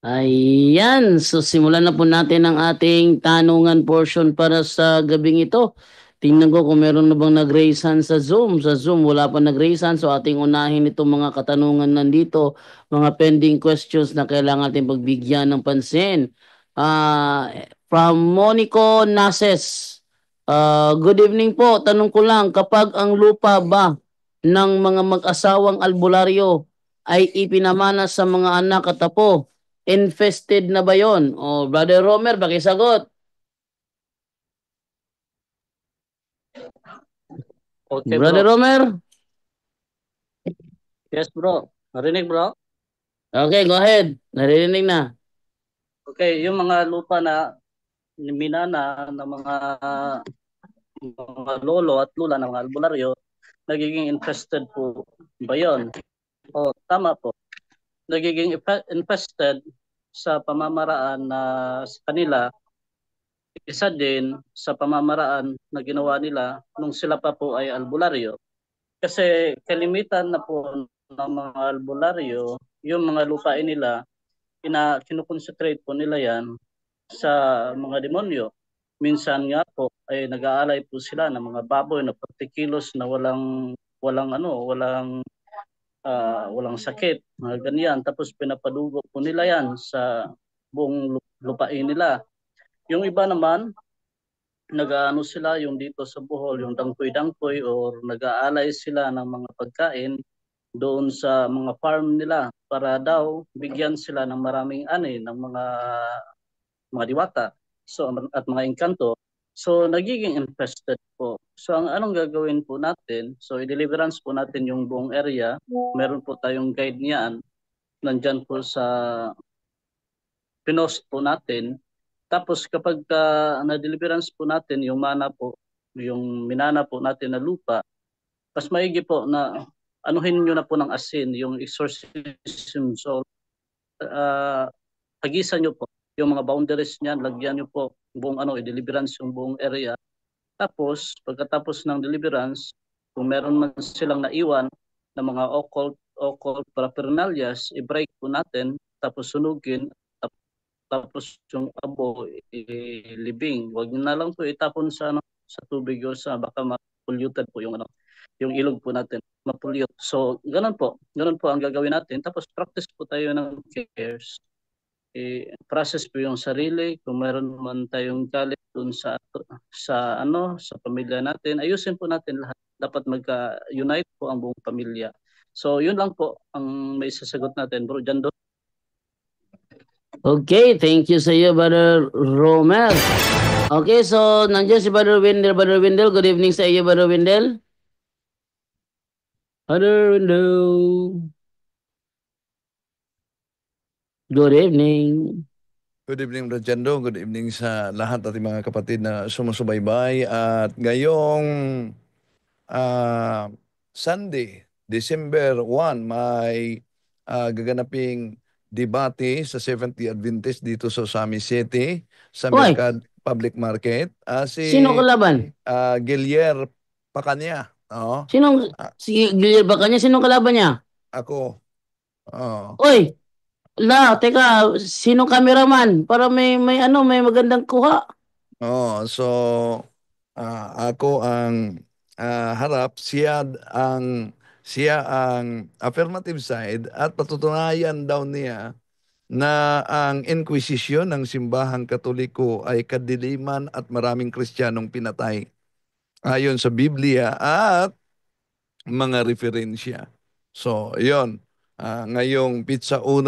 Ayan, so simulan na po natin ang ating tanungan portion para sa gabing ito. Tingnan ko kung meron na bang nag-raise hand sa Zoom. Sa Zoom, wala pa nag-raise hand. So ating unahin itong mga katanungan nandito, mga pending questions na kailangan natin pagbigyan ng pansin. From Monico Nases. Good evening po. Tanong ko lang, kapag ang lupa ba ng mga mag-asawang albularyo ay ipinamana sa mga anak at apo, infested na ba yon? O, Brother Romer, pakisagot. Okay, Brother bro. Romer? Yes, bro. Narinig, bro? Okay, go ahead. Naririnig na. Okay, yung mga lupa na minana ng mga lolo at lula ng mga albularyo, nagiging infested po ba yun? O, tama po. Nagiging infested sa pamamaraan na sa kanila, isa din sa pamamaraan na ginawa nila nung sila pa po ay albularyo. Kasi kalimitan na po ng mga albularyo, yung mga lupain nila, kinukonsentrate po nila yan sa mga demonyo. Minsan nga po ay nag-aalay po sila ng mga baboy na 40 kilos na walang sakit, mga ganyan. Tapos pinapadugo po nila yan sa buong lupain nila. Yung iba naman, nag-aano sila yung dito sa Bohol, yung dangkoy-dangkoy or nag-aalay sila ng mga pagkain doon sa mga farm nila para daw bigyan sila ng maraming ani ng mga diwata at mga engkanto. So nagiging infested po. So ang anong gagawin po natin? So i-deliverance po natin yung buong area. Meron po tayong guide niyan. Nandyan po sa pinost po natin. Tapos kapag na-deliverance po natin yung mana po, yung minana po natin na lupa, mas maigi po na anuhin nyo na po ng asin yung exorcism. So hagisan nyo po yung mga boundaries niyan, lagyan nyo po buong i-deliverance yung buong area. Tapos, pagkatapos ng deliverance, kung meron man silang naiwan na mga occult paraphernalias, i-break po natin, tapos sunugin, tapos yung abo, ilibing. Huwag nyo na lang po itapon sa tubig o baka ma-polluted po yung ilog po natin, ma-pollute. So, ganun po ang gagawin natin. Tapos, practice po tayo ng cares, process po yung sarili. Kung meron man tayong galit dun sa pamilya natin, ayusin po natin lahat. Dapat magka-unite po ang buong pamilya. So yun lang po ang may sasagot natin, bro Jando. Okay, thank you sa iyo, Brother Romer. Okay, so nandiyan si Brother Wendell. Brother Wendell, good evening sa iyo, Brother Wendell. Brother Wendell. Good evening. Good evening, Rajendo. Good evening sa lahat ating mga kapatid na sumusubaybay. At ngayong Sunday, December 1, may gaganaping debate sa Seventh-day Adventist dito sa Sami City, sa Hoy, Public Market. sino Si kalaban? Gilier Pacanya. Oh, Si Guillermo ba kanya? Sinong kalaban niya? ako. Oh. Oy, teka, sino cameraman? Para may magandang kuha. So ako ang harap, siya ang affirmative side at patutunayan daw niya na ang Inquisition ng simbahang Katoliko ay kadiliman at maraming Kristiyanong pinatay ayon sa Biblia at mga referensya. So, 'yon. Ngayong Pizza 1,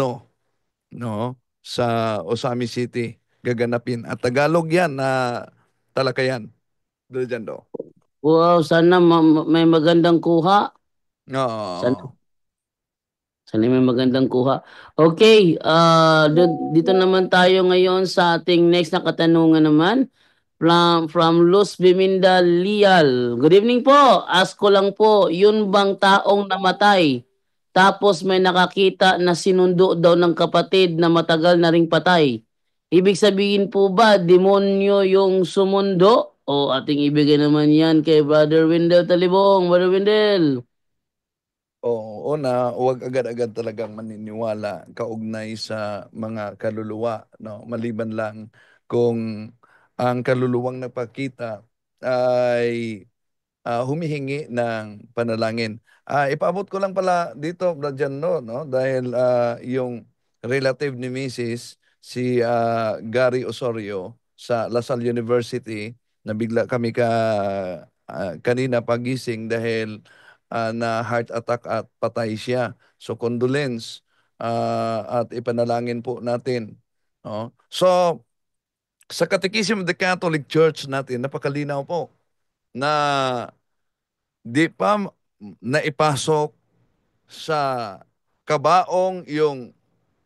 no, sa Osami City gaganapin. At Tagalog 'yan na talakayan. Diyan do. Wow, sana may magandang kuha. Sana, Oo. sana may magandang kuha. Okay, dito naman tayo ngayon sa ating next na katanungan naman. From Luz Biminda Lial. Good evening po. Ask ko lang po, yun bang taong namatay? Tapos may nakakita na sinundo daw ng kapatid na matagal na ring patay. Ibig sabihin po ba, demonyo yung sumundo? O ating ibigay naman yan kay Brother Wendell Talibong. Brother Wendell. Oo, una, huwag agad-agad talagang maniniwala kaugnay sa mga kaluluwa, no? Maliban lang kung ang kaluluwang nagpakita ay humihingi ng panalangin. Ipaabot ko lang pala dito, Brad Jan, no? Dahil yung relative ni Mrs. si Gary Osorio sa LaSalle University, nabigla kami kanina pagising dahil na heart attack at patay siya. So condolence at ipanalangin po natin. No? So sa Catechism of the Catholic Church natin, napakalinaw po na di pa naipasok sa kabaong yung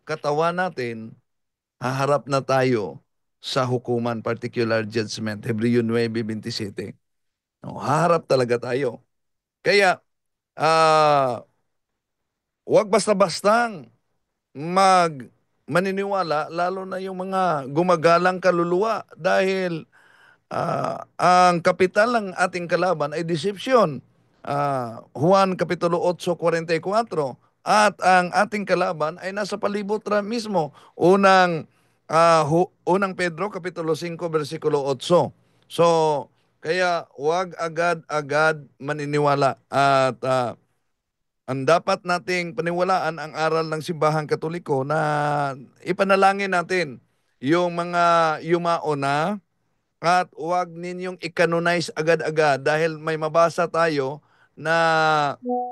katawan natin, haharap na tayo sa hukuman, particular judgment, Hebreo 9:27. No, haharap talaga tayo. Kaya, wag basta-bastang maniniwala, lalo na yung mga gumagalang kaluluwa dahil ang kapital ng ating kalaban ay deception. Juan Kapitulo 8:44. At ang ating kalaban ay nasa palibot mismo. Unang Pedro Kapitulo 5:8. So, kaya wag agad-agad maniniwala at ang dapat nating paniwalaan ang aral ng Simbahang Katoliko na ipanalangin natin yung mga yumao na at huwag ninyong i-canonize agad-agad dahil may mabasa tayo na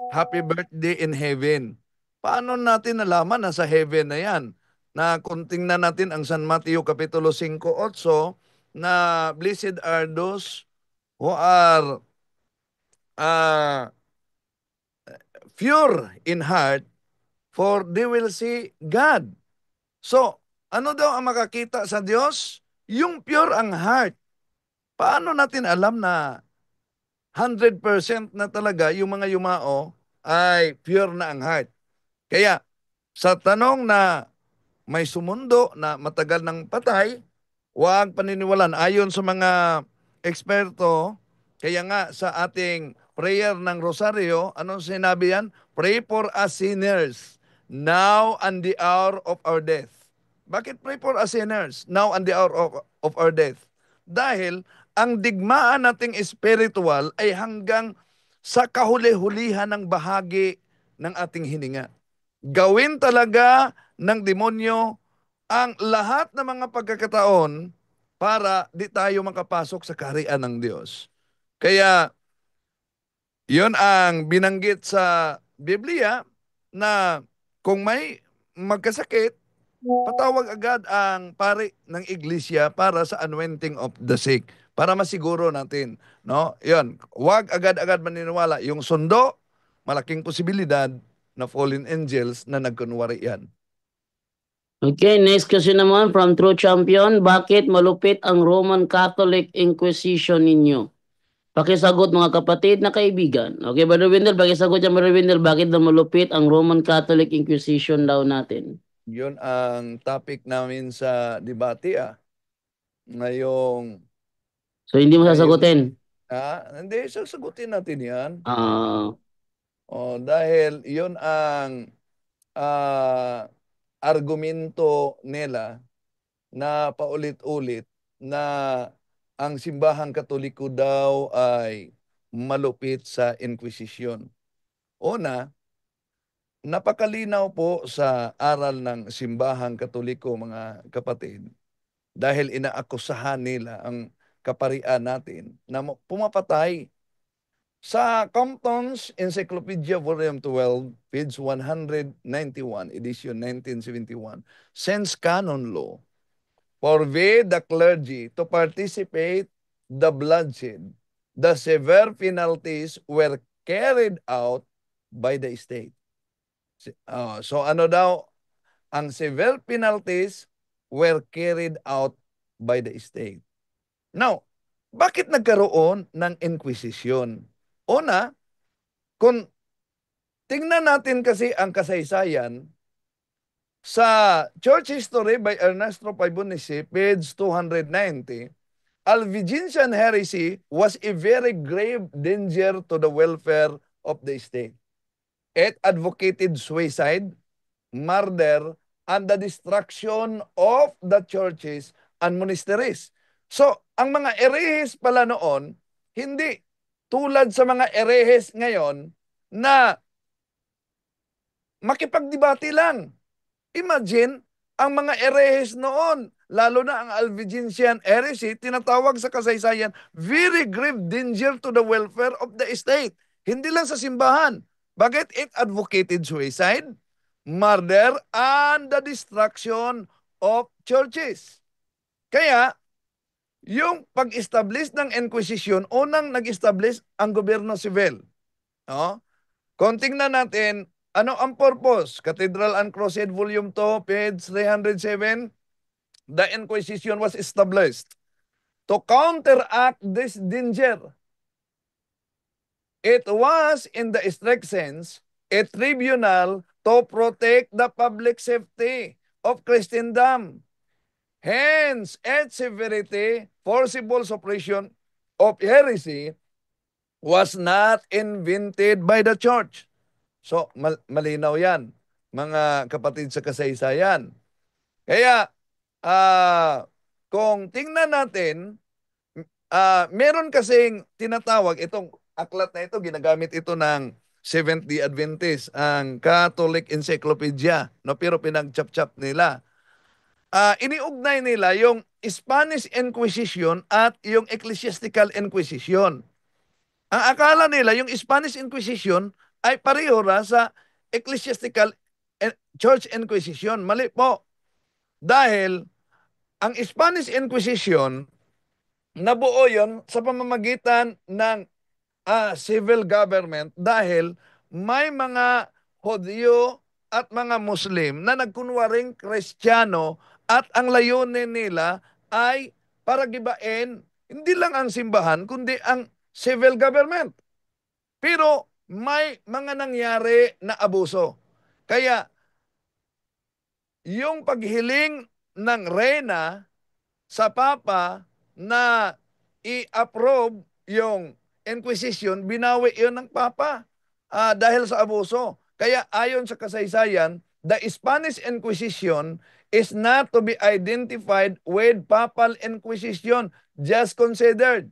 happy birthday in heaven. Paano natin nalaman na sa heaven na yan? Na kung tingnan natin ang San Mateo Kapitulo 5:8 na blessed are those who are uh, pure in heart for they will see God. So, ano daw ang makakita sa Diyos? Yung pure ang heart. Paano natin alam na 100% na talaga yung mga yumao ay pure na ang heart? Kaya sa tanong na may sumundo na matagal ng patay, huwag paniniwalaan. Ayon sa mga eksperto, kaya nga sa ating prayer ng Rosaryo, anong sinabi yan? Pray for us sinners, now and the hour of our death. Bakit pray for us sinners, now and the hour of our death? Dahil ang digmaan nating spiritual ay hanggang sa kahuli-hulihan ng bahagi ng ating hininga. Gawin talaga ng demonyo ang lahat ng mga pagkakataon para di tayo makapasok sa kaharian ng Diyos. Kaya, yon ang binanggit sa Biblia na kung may magkasakit, patawag agad ang pari ng iglesia para sa anointing of the sick. Para masiguro natin. No? Yun. Huwag agad-agad maniniwala. Yung sundo, malaking posibilidad na fallen angels na nagkunwari yan. Okay, next question naman from True Champion. Bakit malupit ang Roman Catholic Inquisition ninyo? Pakisagot mga kapatid na kaibigan. Okay, Brother Wendell, pakisagot yan, Brother Wendell. Bakit daw malupit ang Roman Catholic Inquisition daw natin? Yun ang topic namin sa debate ngayong So, hindi mo ngayong sasagutin? hindi sasagutin natin 'yan. Ah, Dahil yun ang ah, argumento nila na paulit-ulit na ang simbahang Katoliko daw ay malupit sa Inquisition. Una, napakalinaw po sa aral ng simbahang Katoliko, mga kapatid, dahil inaakusahan nila ang kaparian natin na pumapatay. Sa Compton's Encyclopedia Volume 12, page 191, edition 1971, since canon law forbade the clergy to participate the bloodshed, the severe penalties were carried out by the state. So ano daw ang severe penalties were carried out by the state. Now, bakit nagkaroon ng Inquisition? Una, kung tingnan natin kasi ang kasaysayan sa Church History by Ernesto Paibonici, page 290, Albigensian heresy was a very grave danger to the welfare of the state. It advocated suicide, murder, and the destruction of the churches and monasteries. So, ang mga erehes pala noon, hindi tulad sa mga erehes ngayon na makipagdebate lang. Imagine, ang mga erehes noon, lalo na ang Albigensian heresy, tinatawag sa kasaysayan, very grave danger to the welfare of the state. Hindi lang sa simbahan. Bakit? It advocated suicide, murder, and the destruction of churches. Kaya, yung pag-establish ng Inquisition, unang nag-establish ang gobyerno civil. No? Kung tingnan natin, ano ang purpose? Cathedral and Crusade Volume 2, page 307, the Inquisition was established to counteract this danger. It was, in the strict sense, a tribunal to protect the public safety of Christendom. Hence, its severity, forcible suppression of heresy was not invented by the church. So, malinaw yan, mga kapatid sa kasaysayan. Kaya, kung tingnan natin, meron kasing tinatawag, itong aklat na ito, ginagamit ito ng Seventh-day Adventist, ang Catholic Encyclopedia, no? Pero pinag-chap-chap nila. Iniugnay nila yung Spanish Inquisition at yung Ecclesiastical Inquisition. Ang akala nila, yung Spanish Inquisition ay pareho sa Ecclesiastical Church Inquisition. Mali po. Dahil ang Spanish Inquisition, nabuo yon sa pamamagitan ng civil government dahil may mga Hudyo at mga Muslim na nagkunwaring Kristiyano at ang layunin nila ay para gibain hindi lang ang simbahan kundi ang civil government. Pero may mga nangyari na abuso. Kaya yung paghiling ng reyna sa Papa na i-approve yung Inquisition, binawi yun ng Papa dahil sa abuso. Kaya ayon sa kasaysayan, the Spanish Inquisition is not to be identified with Papal Inquisition, just considered.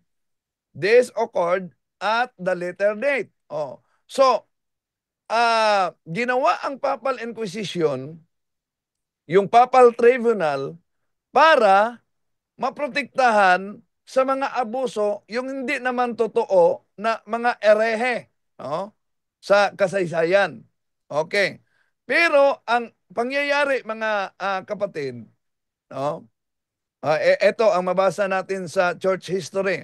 This occurred at the later date. So, ginawa ang Papal Inquisition, yung Papal Tribunal, para maprotektahan sa mga abuso yung hindi naman totoo na mga erehe, no? Sa kasaysayan. Okay. Pero ang pangyayari, mga kapatid, no? Ito ang mabasa natin sa church history.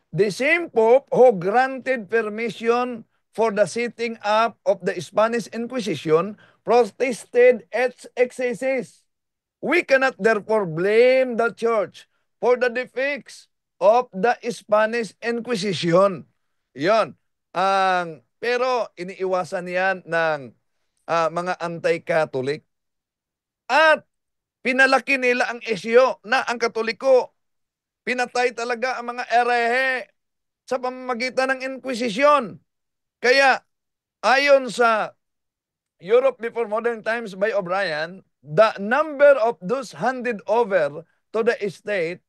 The same Pope who granted permission for the setting up of the Spanish Inquisition protested its excesses. We cannot therefore blame the church for the defects of the Spanish Inquisition. Yon. Pero iniiwasan yan ng mga anti-Catholic. At pinalaki nila ang isyo na ang Katoliko pinatay talaga ang mga erehe sa pamamagitan ng Inquisition. Kaya ayon sa Europe Before Modern Times by O'Brien, the number of those handed over to the state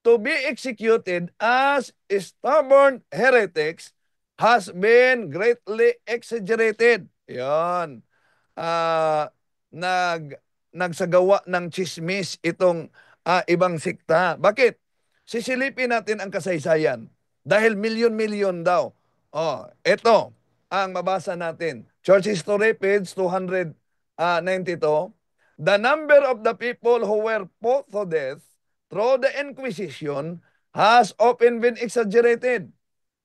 to be executed as stubborn heretics has been greatly exaggerated. Yan. Nagsagawa ng chismis itong ibang sikta. Bakit? Sisilipin natin ang kasaysayan. Dahil milyon-milyon daw. Ito ang mabasa natin. Church History, page 292. The number of the people who were put to death through the Inquisition has often been exaggerated.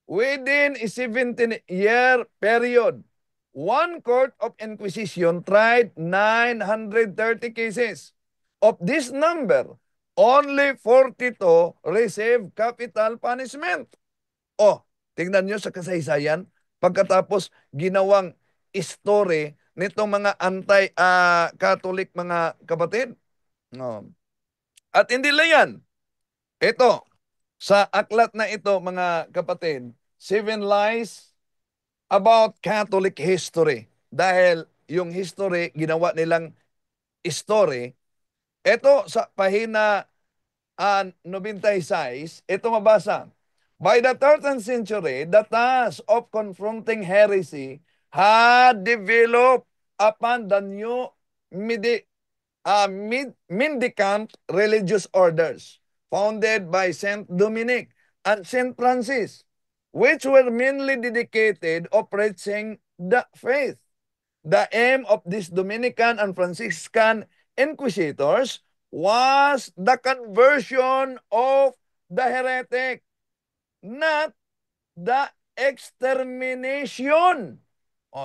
Within a 17-year period, one court of Inquisition tried 930 cases. Of this number, only 42 received capital punishment. Tingnan nyo sa kasaysayan, pagkatapos ginawang story nitong mga anti-Catholic mga kapatid. At hindi lang yan. Ito, sa aklat na ito mga kapatid, Seven Lies about Catholic history. Dahil yung history, ginawa nilang story. Ito sa pahina 96, ito mabasa. By the 13th century, the task of confronting heresy had developed upon the new mendicant religious orders founded by Saint Dominic and Saint Francis, which were mainly dedicated of preaching the faith. The aim of these Dominican and Franciscan inquisitors was the conversion of the heretic, not the extermination.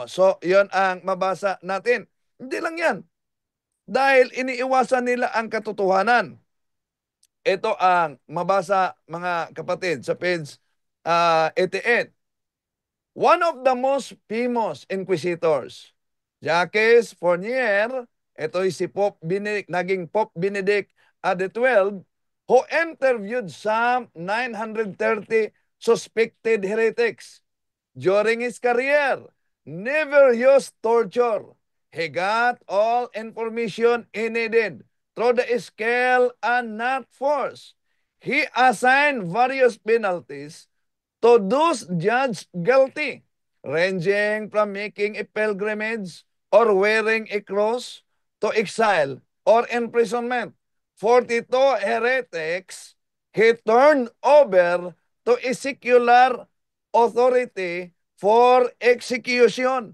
So, yon ang mabasa natin. Hindi lang yan. Dahil iniiwasan nila ang katotohanan. Ito ang mabasa, mga kapatid, sa page 88. One of the most famous inquisitors, Jacques Fournier, ito si naging Pope Benedict XII, who interviewed some 930 suspected heretics during his career, never used torture. He got all information he needed through the scale and not force. He assigned various penalties to those judged guilty, ranging from making a pilgrimage or wearing a cross to exile or imprisonment. 42 heretics he turned over to a secular authority for execution.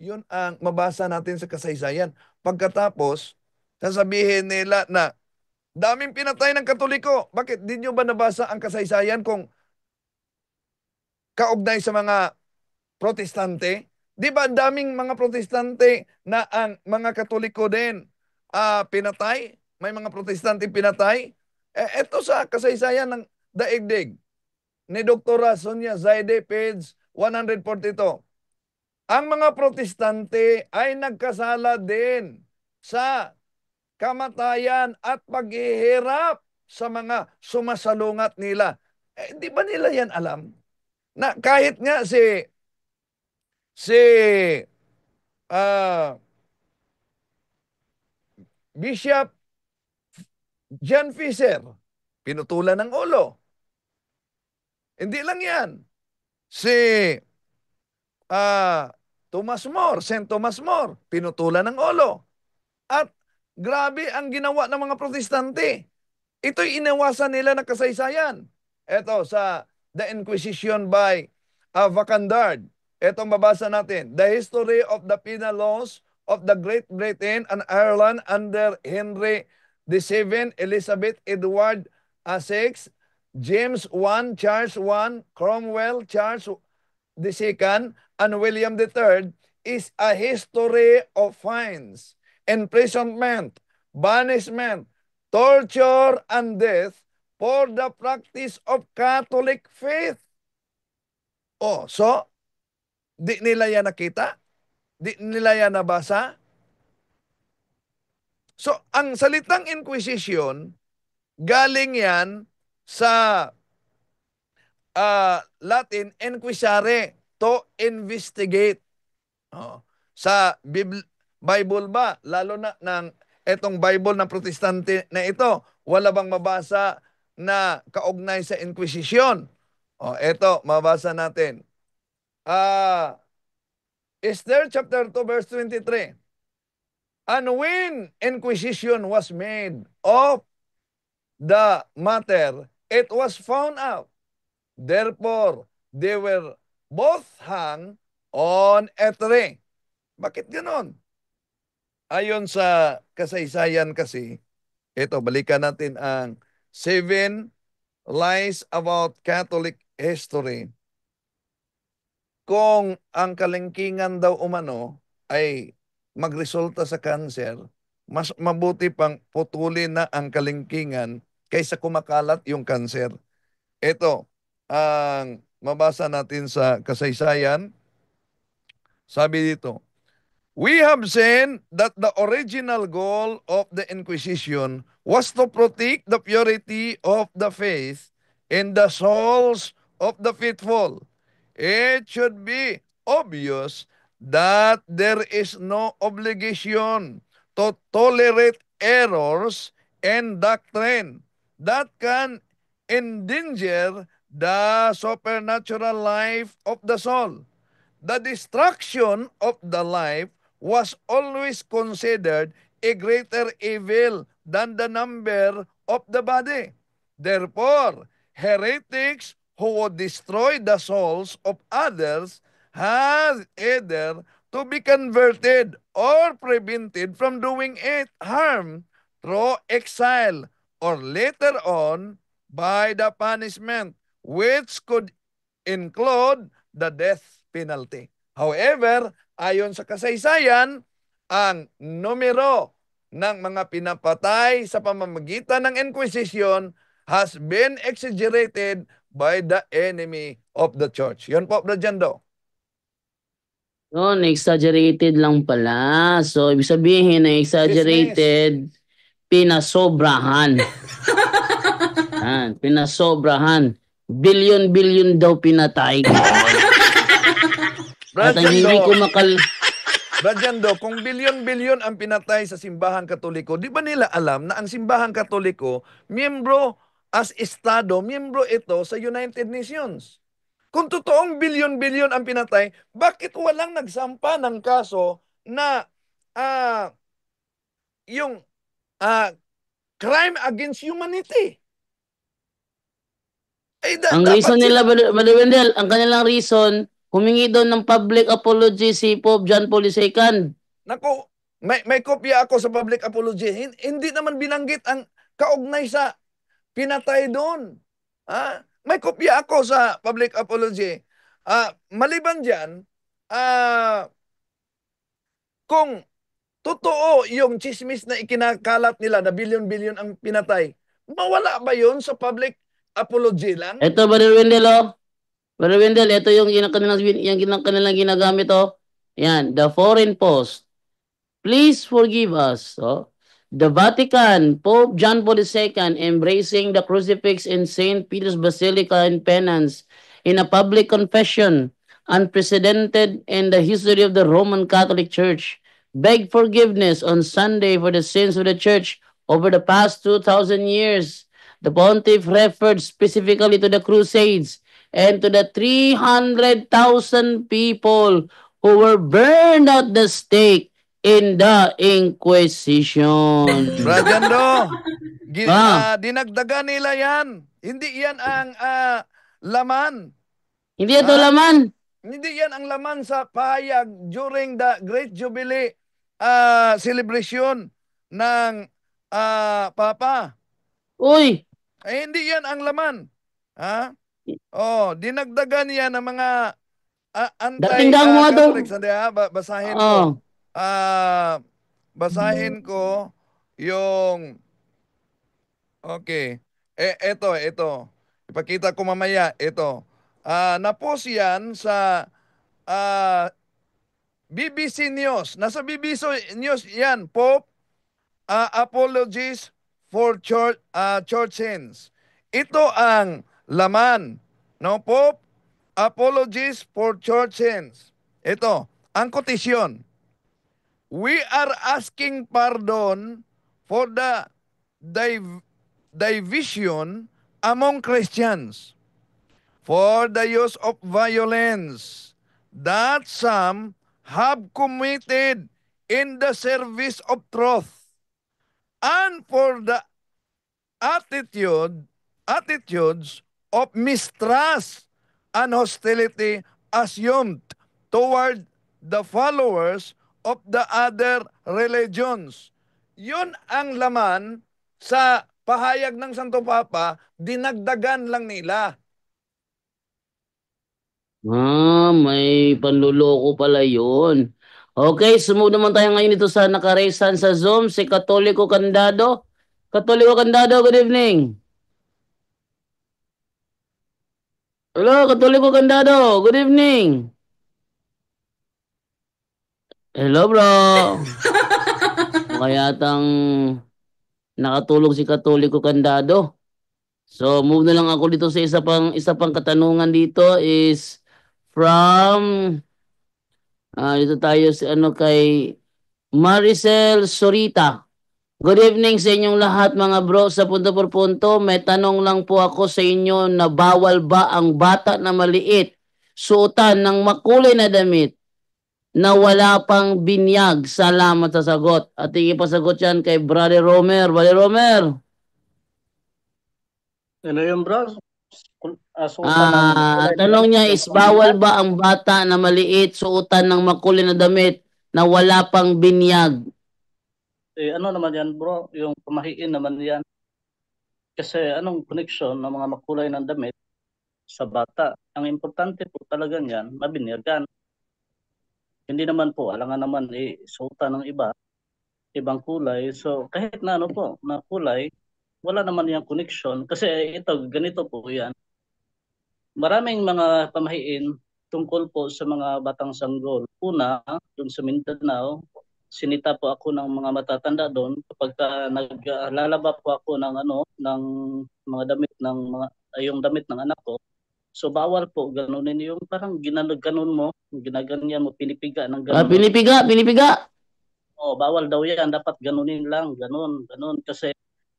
Yun ang mabasa natin sa kasaysayan. Pagkatapos, sasabihin nila na daming pinatay ng Katoliko. Bakit? Di nyo ba nabasa ang kasaysayan kung kaugnay sa mga Protestante? Di ba daming mga Protestante na ang mga Katoliko din pinatay? May mga Protestante pinatay? Ito sa kasaysayan ng daigdig ni Dr. Sonia Zaide, page 142. Ang mga Protestante ay nagkasala din sa kamatayan at paghihirap sa mga sumasalungat nila. Di ba nila yan alam? Na kahit nga si Bishop John Fisher, pinutulan ng ulo. Hindi lang yan. Si Thomas More, St. Thomas More, pinutulan ng ulo. At grabe ang ginawa ng mga Protestante. Ito'y inawasan nila ng kasaysayan. Ito sa The Inquisition by Vacandard. Itong babasa natin. The history of the penal laws of the Great Britain and Ireland under Henry VII, Elizabeth, Edward VI, James I, Charles I, Cromwell, Charles II, and William III is a history of fines, imprisonment, banishment, torture, and death for the practice of Catholic faith. So, di nila yan nakita? Di nila yan nabasa? So, ang salitang Inquisition, galing yan sa Latin, inquisare, to investigate. Sa Bible ba, lalo na ng etong Bible ng Protestante na ito, wala bang mabasa na kaugnay sa Inquisition? Ito, mabasa natin. Esther chapter 2 verse 23. And when inquisition was made of the matter, it was found out. Therefore, they were both hung on a tree. Bakit ganon? Ayon sa kasaysayan kasi, ito, balikan natin ang 7 lies about Catholic history. Kung ang kalengkingan daw umano ay magresulta sa cancer, mas mabuti pang putulin na ang kalengkingan kaysa kumakalat yung cancer. Ito, ang mabasa natin sa kasaysayan. Sabi dito, we have seen that the original goal of the Inquisition was to protect the purity of the faith in the souls of the faithful. It should be obvious that there is no obligation to tolerate errors and doctrine that can endanger the supernatural life of the soul. The destruction of the life was always considered a greater evil than the number of the body. Therefore, heretics who would destroy the souls of others had either to be converted or prevented from doing it harm through exile or later on by the punishment, which could include the death penalty. However, ayon sa kasaysayan, ang numero ng mga pinapatay sa pamamagitan ng Inquisition has been exaggerated by the enemy of the church. Yun po, Brad Jando. Yun, exaggerated lang pala. So, ibig sabihin na exaggerated, pinasobrahan. Pinasobrahan. Billion-billion daw pinatay. At Brad ang hindi ko Jando, Brad Jando, kung bilyon-bilyon ang pinatay sa simbahang katoliko, di ba nila alam na ang simbahang katoliko, miyembro as estado, miyembro ito sa United Nations? Kung totoong bilyon-bilyon ang pinatay, bakit walang nagsampa ng kaso na yung crime against humanity? Ang Dapat reason nila, sila, Brother Wendell, ang kanilang reason, humingi daw ng public apology si Pope John Paul II. naku, may kopya ako sa public apology. Hindi naman binanggit ang kaugnay sa pinatay doon. May kopya ako sa public apology. Maliban dyan, kung totoo yung chismis na ikinakalat nila na bilyon-bilyon ang pinatay, mawala ba yun sa public apology lang? Ito, Brother Wendell, oh. Brother Wendell, ito yung kanilang ginagamit, oh. Yan, the Foreign Post. Please forgive us. Oh. The Vatican, Pope John Paul II, embracing the crucifix in St. Peter's Basilica in penance in a public confession, unprecedented in the history of the Roman Catholic Church, begged forgiveness on Sunday for the sins of the Church over the past 2,000 years. The pontiff referred specifically to the Crusades and to the 300,000 people who were burned at the stake in the Inquisition. Brajando, dinagdagan nila yan. Hindi yan ang laman. Hindi ito laman. Hindi yan ang laman sa pahayag during the Great Jubilee celebration ng Papa. Uy, Hindi yan ang laman. Dinagdagan yan ng mga dating mo nga to. anti-Catholics. Basahin ko. Basahin ko yung okay. Ito. Ipakita ko mamaya. Ito. Napost yan sa BBC News. Nasa BBC News yan. Pope apologies for church sins. Ito ang laman. No, Pope apologies for church sins. Ito, ang kotisyon. We are asking pardon for the division among Christians, for the use of violence that some have committed in the service of truth, and for the attitudes of mistrust and hostility assumed toward the followers of the other religions. Yun ang laman sa pahayag ng Santo Papa, dinagdagan lang nila. May panluloko pala yun. Okay, sumunod naman tayo ngayon dito sa nakaresan sa Zoom, si Katoliko Candado. Katoliko Candado, good evening. Hello, Katoliko Candado, good evening. Hello, bro. Kaya tang nakatulog si Katoliko Candado. So, move na lang ako dito sa isa pang katanungan dito is from Dito tayo si ano kay Maricel Sorita. Good evening sa inyong lahat mga bro sa Punto por Punto. May tanong lang po ako sa inyo na bawal ba ang bata na maliit suotan ng makulay na damit na wala pang binyag? Salamat sa sagot. At ipasagot yan kay Brother Romer. Brother Romer, Ano yung bro? Suotan ng kulay na tanong damit, niya yung is bawal pambinyag. ba ang bata na maliit suotan ng makulay na damit na wala pang binyag? Ano naman yan bro? Yung pamahiin naman yan. Kasi anong connection ng mga makulay ng damit sa bata? Ang importante po talaga niyan, mabinyagan. Hindi naman po, alangan naman suotan ng iba, ibang kulay. So kahit na ano po, na kulay, wala naman yung connection. Kasi ito, ganito po yan. Maraming mga pamahiin tungkol po sa mga batang sanggol. Una, doon sa Mindanao, sinita po ako ng mga matatanda doon kapag naglalaba po ako ng ng mga damit ng mga yung damit ng anak ko. So bawal po ganunin yung parang ginaganon mo, ginaganyan mo, pinipiga ng ganon. Pinipiga, pinipiga. Oh, bawal daw yan, dapat ganunin lang, ganon, ganon. Kasi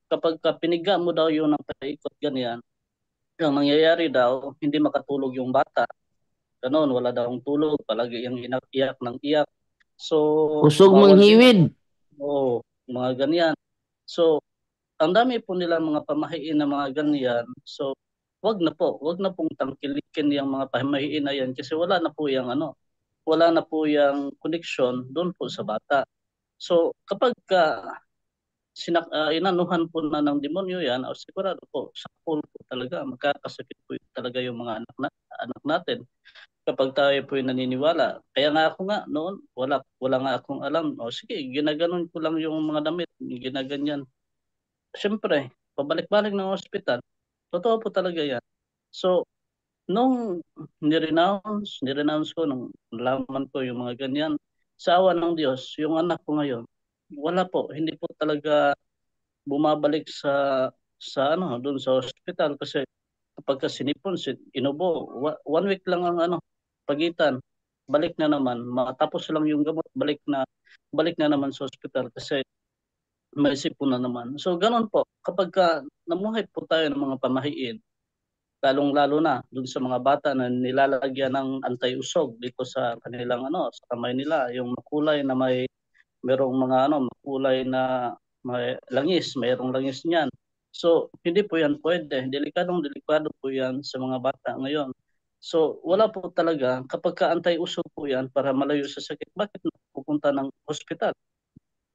kapag piniga mo daw yun ng paikot ganyan, ang nangyayari daw, hindi makatulog yung bata. Ganon, wala daw tulog, palagi yung iyak ng iyak. So, Kusog bawal din. manghimid. Oo, mga ganyan. So, ang dami po nila mga pamahiin na mga ganyan. So, wag na pong tangkilikin yung mga pamahiin na yan kasi wala na po yung connection doon po sa bata. So, kapag inanuhan po na ng demonyo yan, o sigurado po, sa pool po talaga, magkakasakit po talaga yung mga anak natin kapag tayo po naniniwala. Kaya nga ako nga noon, wala nga akong alam. O sige, ginaganon ko lang yung mga damit, ginaganyan. Siyempre, pabalik-balik ng ospital, totoo po talaga yan. So, nung nirenounce ko, nung nalaman ko yung mga ganyan, sa awa ng Diyos, yung anak ko ngayon, wala po, hindi po talaga bumabalik doon sa ospital kasi kapag sinipon, inubo, 1 week lang ang pagitan. Balik na naman, matapos lang yung gamot, balik na naman sa ospital kasi may sipon na naman. So ganun po, kapag namuhay po tayo ng mga pamahiin, lalong-lalo na dun sa mga bata na nilalagyan ng anti-usog dito sa kanilang sa kamay nila, yung makulay na merong mga makulay na may langis, mayroong langis niyan. So, hindi po yan pwede. Delikado po yan sa mga bata ngayon. So, wala po talaga, kapag ka-antay-usog po yan para malayo sa sakit, bakit pupunta ng hospital?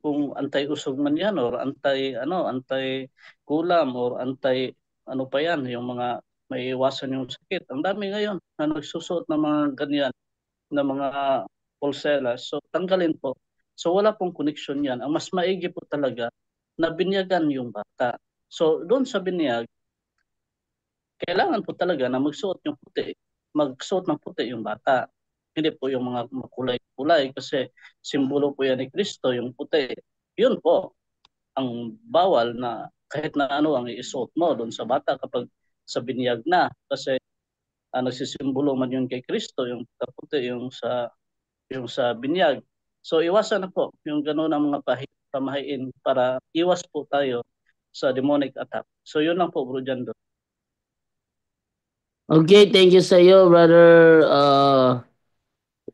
Kung antay-usog man yan or antay-kulam or ano pa yan, yung mga may iwasan yung sakit. Ang dami ngayon na nagsusuot ng mga ganyan na mga pulseras. So, tanggalin po. So, wala pong connection yan. Ang mas maigi po talaga na binyagan yung bata. So, doon sa binyag, kailangan po talaga na magsuot ng puti yung bata. Hindi po yung mga makulay-kulay kasi simbolo po yan ni Kristo, yung puti. Yun po ang bawal na kahit na ano ang isuot mo doon sa bata kapag sa binyag na. Kasi nagsisimbolo man yun kay Kristo, yung puti, yung sa binyag. So iwasan na po yung gano'n ang mga pamahiin para iwas po tayo sa demonic attack. So yun lang po bro Jando. Okay, thank you sa iyo, Brother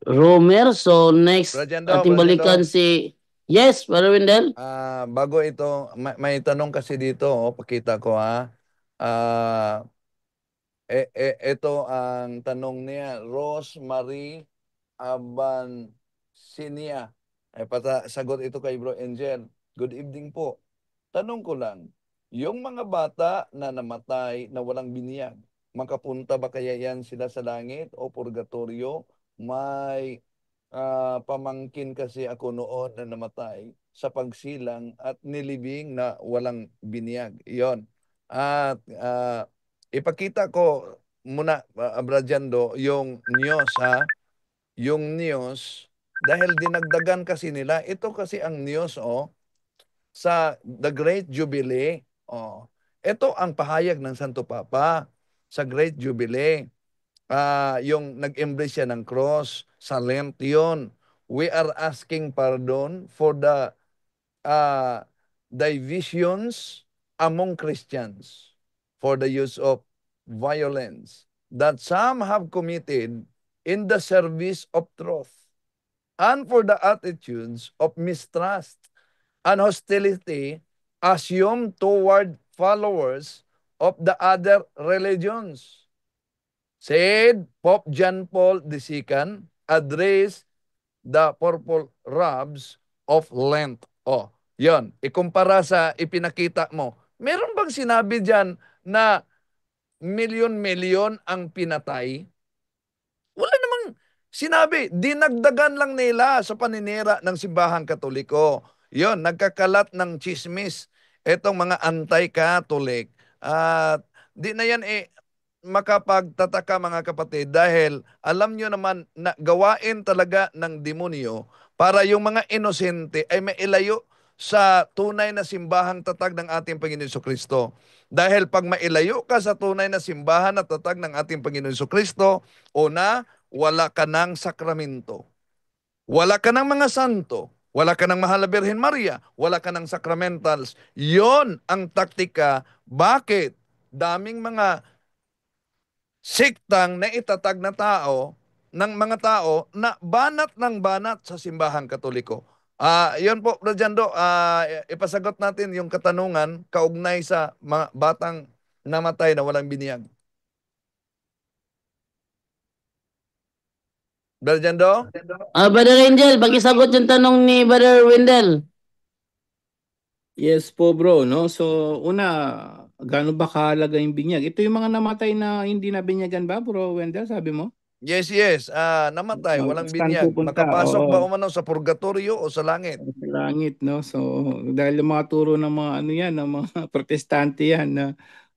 Romer. So next, ating Brother balikan Jando, si... Yes, Brother Wendell. bago ito, may tanong kasi dito, pakita ko ha. Ah, ito ang tanong niya, Rosemary Abansinia. Sagot ito kay Bro Angel. Good evening po. Tanong ko lang, yung mga bata na namatay na walang biniyag, makapunta ba kaya yan sila sa langit o purgatorio? May pamangkin kasi ako noon na namatay sa pagsilang at nilibing na walang biniyag. Iyon. At ipakita ko muna, Abradyando, yung news ha. Yung news, dahil dinagdagan kasi nila, ito kasi ang news sa The Great Jubilee. Ito ang pahayag ng Santo Papa sa Great Jubilee. Yung nag-embrace siya ng cross sa Lent yun. We are asking pardon for the divisions among Christians, for the use of violence that some have committed in the service of truth, and for the attitudes of mistrust and hostility assumed toward followers of the other religions, said Pope John Paul II, address the purple robes of Lent. Oh, yon. Ikumpara sa ipinakita mo. Meron bang sinabi diyan na milyon-milyon ang pinatay? Wala namang sinabi. Dinagdagan lang nila sa paninira ng simbahang Katoliko. Yon, nagkakalat ng chismis etong mga anti-Catholic. At di na yan makapagtataka mga kapatid dahil alam nyo naman na gawain talaga ng demonyo para yung mga inosente ay mailayo sa tunay na simbahang tatag ng ating Panginoon Jesucristo. Dahil pag mailayo ka sa tunay na simbahan at tatag ng ating Panginoon Jesucristo, una, wala ka ng sakramento. Wala ka ng mga santo. Wala ka ng Mahal na Birhen Maria. Wala ka ng sacramentals. Yon ang taktika. Bakit? Daming mga siktang na itatag na tao, ng mga tao na banat ng banat sa simbahang Katoliko. Yun po, Brother Jando, ipasagot natin yung katanungan kaugnay sa mga batang namatay na walang biniyag. Brother Jando? Brother Angel, pakisagot yung tanong ni Brother Wendell. Yes po bro, no? So una, gaano ba kahalaga yung binyag? Ito yung mga namatay na hindi na binyagan ba bro Wendell, sabi mo? Yes. Namatay, walang Saan binyag. pupunta? Makapasok Oo. ba umano sa purgatorio o sa langit? Sa langit, no? So, dahil yung mga turo ng mga ano yan, ng mga protestante yan, na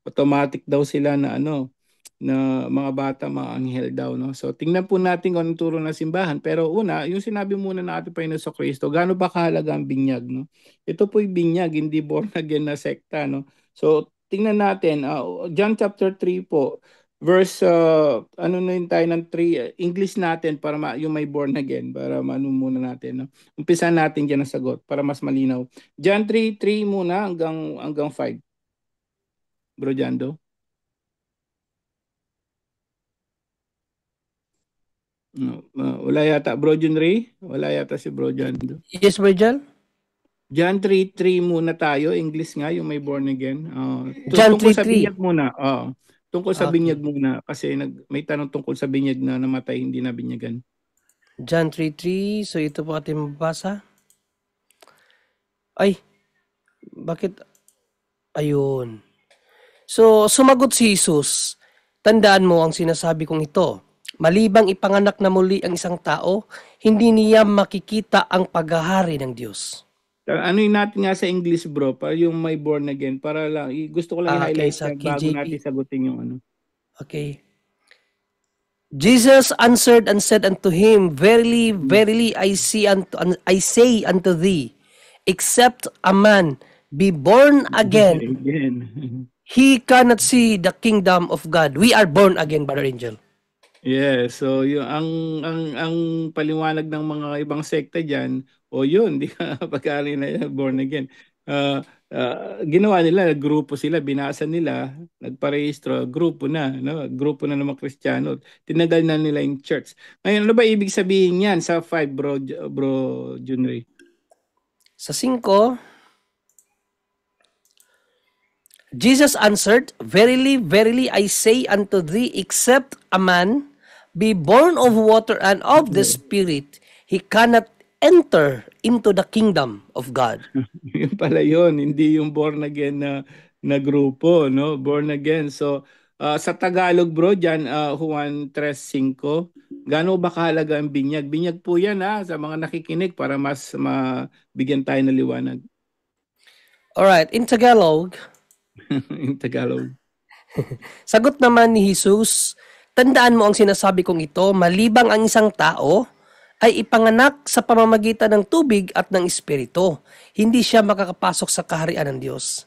automatic daw sila na ano, na mga bata, mga anghel daw, no? So, tingnan po natin kung anong turo ng simbahan. Pero una, yung sinabi muna ng ating Panginoon sa Kristo, gaano ba kahalaga ang binyag, no? Ito po'y binyag, hindi born again na sekta, no? So, tingnan natin, John chapter 3 po, verse, ano na yun tayo ng 3, English natin para yung may born again, para ano muna natin, no? Umpisa natin dyan ang sagot para mas malinaw. John 3:3 muna hanggang 5. Bro Jando. No, wala yata Bro Junry, wala yata si Bro Jando. Yes, Bro John? John 3:3 muna tayo, English nga yung may born again. John Tungkol sa 3:3. binyag muna. Tungkol sa Okay. binyag muna kasi may tanong tungkol sa binyag na namatay hindi na binyagan. John 3:3. So ito po ating mabasa. Ay, bakit? Ayun. So sumagot si Jesus, tandaan mo ang sinasabi kong ito. Malibang ipanganak na muli ang isang tao, hindi niya makikita ang paghahari ng Diyos. Ano yung natin nga sa English bro, para yung may born again, para lang, gusto ko lang i-highlight sa bago KJV. natin sagutin yung ano. Okay. Jesus answered and said unto him, Verily, verily, I say unto thee, except a man be born again, he cannot see the kingdom of God. We are born again, Brother Angel. Yeah, so yung ang paliwanag ng mga ibang sekta diyan, yun, di ka pagkali na born again. Ginawa nila, grupo sila, binasa nila, nagparehistro, grupo na, no? Grupo na ng mga Kristiyano. Tinagal na nila yung church. Ngayon, ano ba ibig sabihin niyan sa 5, bro Junry? Sa 5, Jesus answered, Verily, verily, I say unto thee, except a man be born of water and of the Spirit, he cannot enter into the kingdom of God. Yun pala yun, hindi yung born again na grupo, no? Born again. So, sa Tagalog bro, dyan, Juan 3:5, gaano ba kahalaga ang binyag? Binyag po yan sa mga nakikinig para mas mabigyan tayo ng liwanag. Alright, in Tagalog, In Tagalog. sagot naman ni Jesus, tandaan mo ang sinasabi kong ito, malibang ang isang tao ay ipanganak sa pamamagitan ng tubig at ng Espiritu. Hindi siya makakapasok sa kaharian ng Diyos.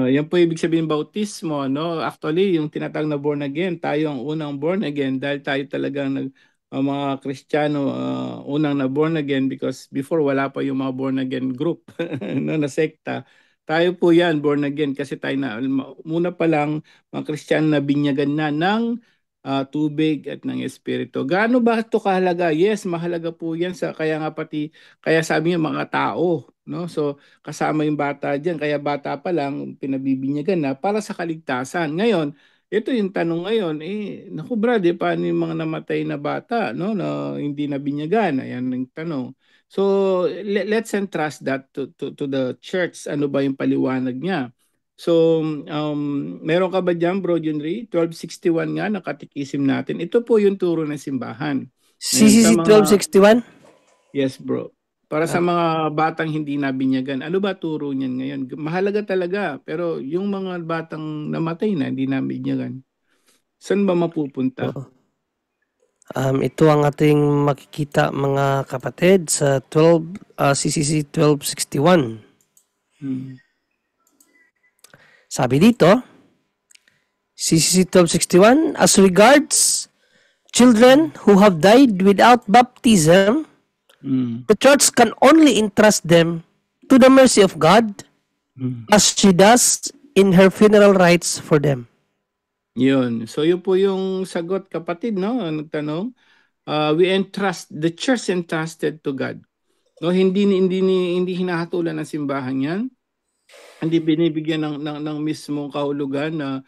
Yan po ibig sabihin bautismo, no? Actually, yung tinatawag na born again, tayo ang unang born again dahil tayo talagang mga Kristiyano unang na born again, because before wala pa yung mga born again group no, na sekta. Tayo po yan born again kasi tayo na muna pa lang mga Kristiyano na binyagan na ng tubig at ng espiritu. Gaano ba ito kahalaga? Yes, mahalaga po yan, kaya nga kaya sabi niya mga tao, no? So kasama yung bata diyan, kaya bata pa lang pinabibinyagan na para sa kaligtasan. Ngayon, ito yung tanong ngayon, naku brad, paano yung mga namatay na bata, no, na hindi nabinyagan? Ayan ang tanong. So let's entrust that to the church. Ano ba yung paliwanag niya? So, meron ka ba dyan, Bro Junri? 1261 nga, nakatikisim natin. Ito po yung turo ng simbahan. CCC 1261? Yes, bro. Para sa mga batang hindi nabinyagan, ano ba turo niyan ngayon? Mahalaga talaga, pero yung mga batang namatay na, hindi nabinyagan, saan ba mapupunta? Ito ang ating makikita mga kapatid sa CCC 1261. Sabi dito, CCC 1261, as regards children who have died without baptism, the church can only entrust them to the mercy of God as she does in her funeral rites for them. Yun. So yun po yung sagot, kapatid, no? Nagtanong, the church entrusted to God. No, hindi hinahatulan ng simbahan 'yan. Hindi binibigyan ng mismong kahulugan na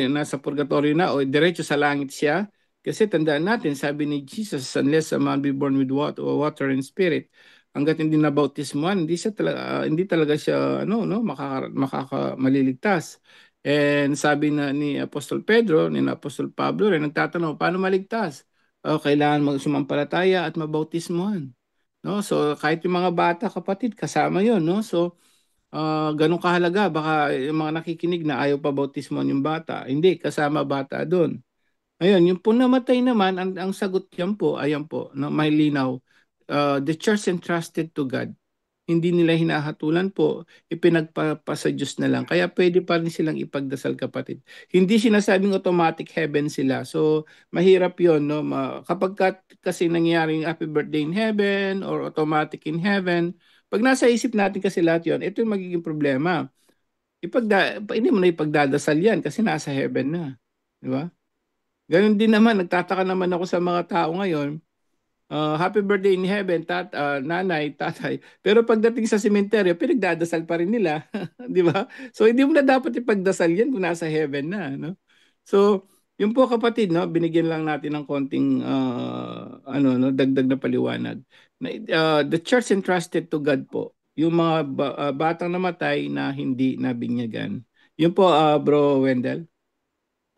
nasa purgatorio na o diretso sa langit siya. Kasi tandaan natin, sabi ni Jesus, unless a man be born with water and spirit, hangga't hindi nabautismuhan, hindi talaga siya maliligtas. And sabi na ni Apostol Pedro, ni Apostol Pablo, rin nagtatanong, paano maligtas? Kailangan sumampalataya at mabautismuhan. No? So kahit yung mga bata, kapatid, kasama 'yon, no? So ganun kahalaga, baka yung mga nakikinig na ayaw pa bautismon yung bata. Hindi, kasama bata doon. Ayun, yung po namatay naman, ang sagot yan po, ayan po, no, may linaw. The church entrusted to God. Hindi nila hinahatulan po, ipinagpasa Diyos na lang. Kaya pwede pa rin silang ipagdasal, kapatid. Hindi sinasabing automatic heaven sila. So, mahirap yon, no? Kapag kasi nangyaring happy birthday in heaven or automatic in heaven, pag nasa isip natin kasi lahat yon, ito yung magiging problema. Hindi mo na ipagdadasal yan kasi nasa heaven na. Di ba? Ganun din naman, nagtataka naman ako sa mga tao ngayon, happy birthday in heaven, nanay, tatay. Pero pagdating sa sementeryo, pinagdadasal pa rin nila. Di ba? So, hindi mo na dapat ipagdasal yan kung nasa heaven na. No? So, yun po, kapatid, no, binigyan lang natin ng konting dagdag na paliwanag. The church entrusted to God po. Yung mga batang namatay na hindi nabinyagan. Yun po, Bro Wendell.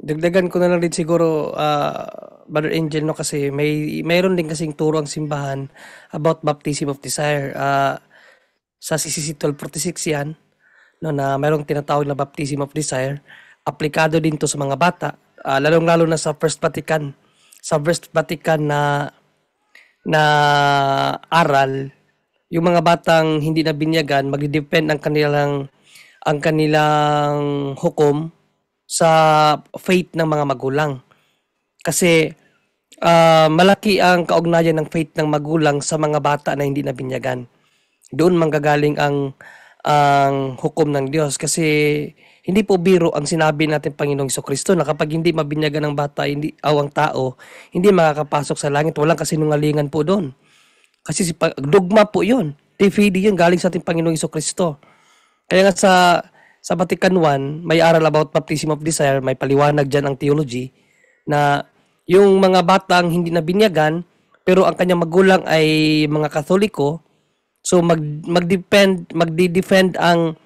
Dagdagan ko na lang din siguro, Brother Angel, no, kasi mayroon din kasing turo ang simbahan about baptism of desire. Sa CCC 1246 yan, no, na mayroong tinatawag na baptism of desire. Aplikado din to sa mga bata, lalong-lalo na sa First Vatican. Sa First Vatican na aral, yung mga batang hindi nabinyagan, magdidepend ang kanilang hukom sa faith ng mga magulang. Kasi malaki ang kaugnayan ng faith ng magulang sa mga bata na hindi nabinyagan. Doon manggagaling ang hukom ng Diyos. Kasi hindi po biro ang sinabi natin Panginoong Jesucristo na kapag hindi mabinyagan ng bata ang tao, hindi makakapasok sa langit. Walang kasinungalingan po doon. Kasi dogma po yun. TFD yun, galing sa ating Panginoong Jesucristo. Kaya nga sa Vatican I, may aral about baptism of desire, may paliwanag dyan ang theology, na yung mga batang hindi nabinyagan, pero ang kanyang magulang ay mga Katoliko, so magdi-defend ang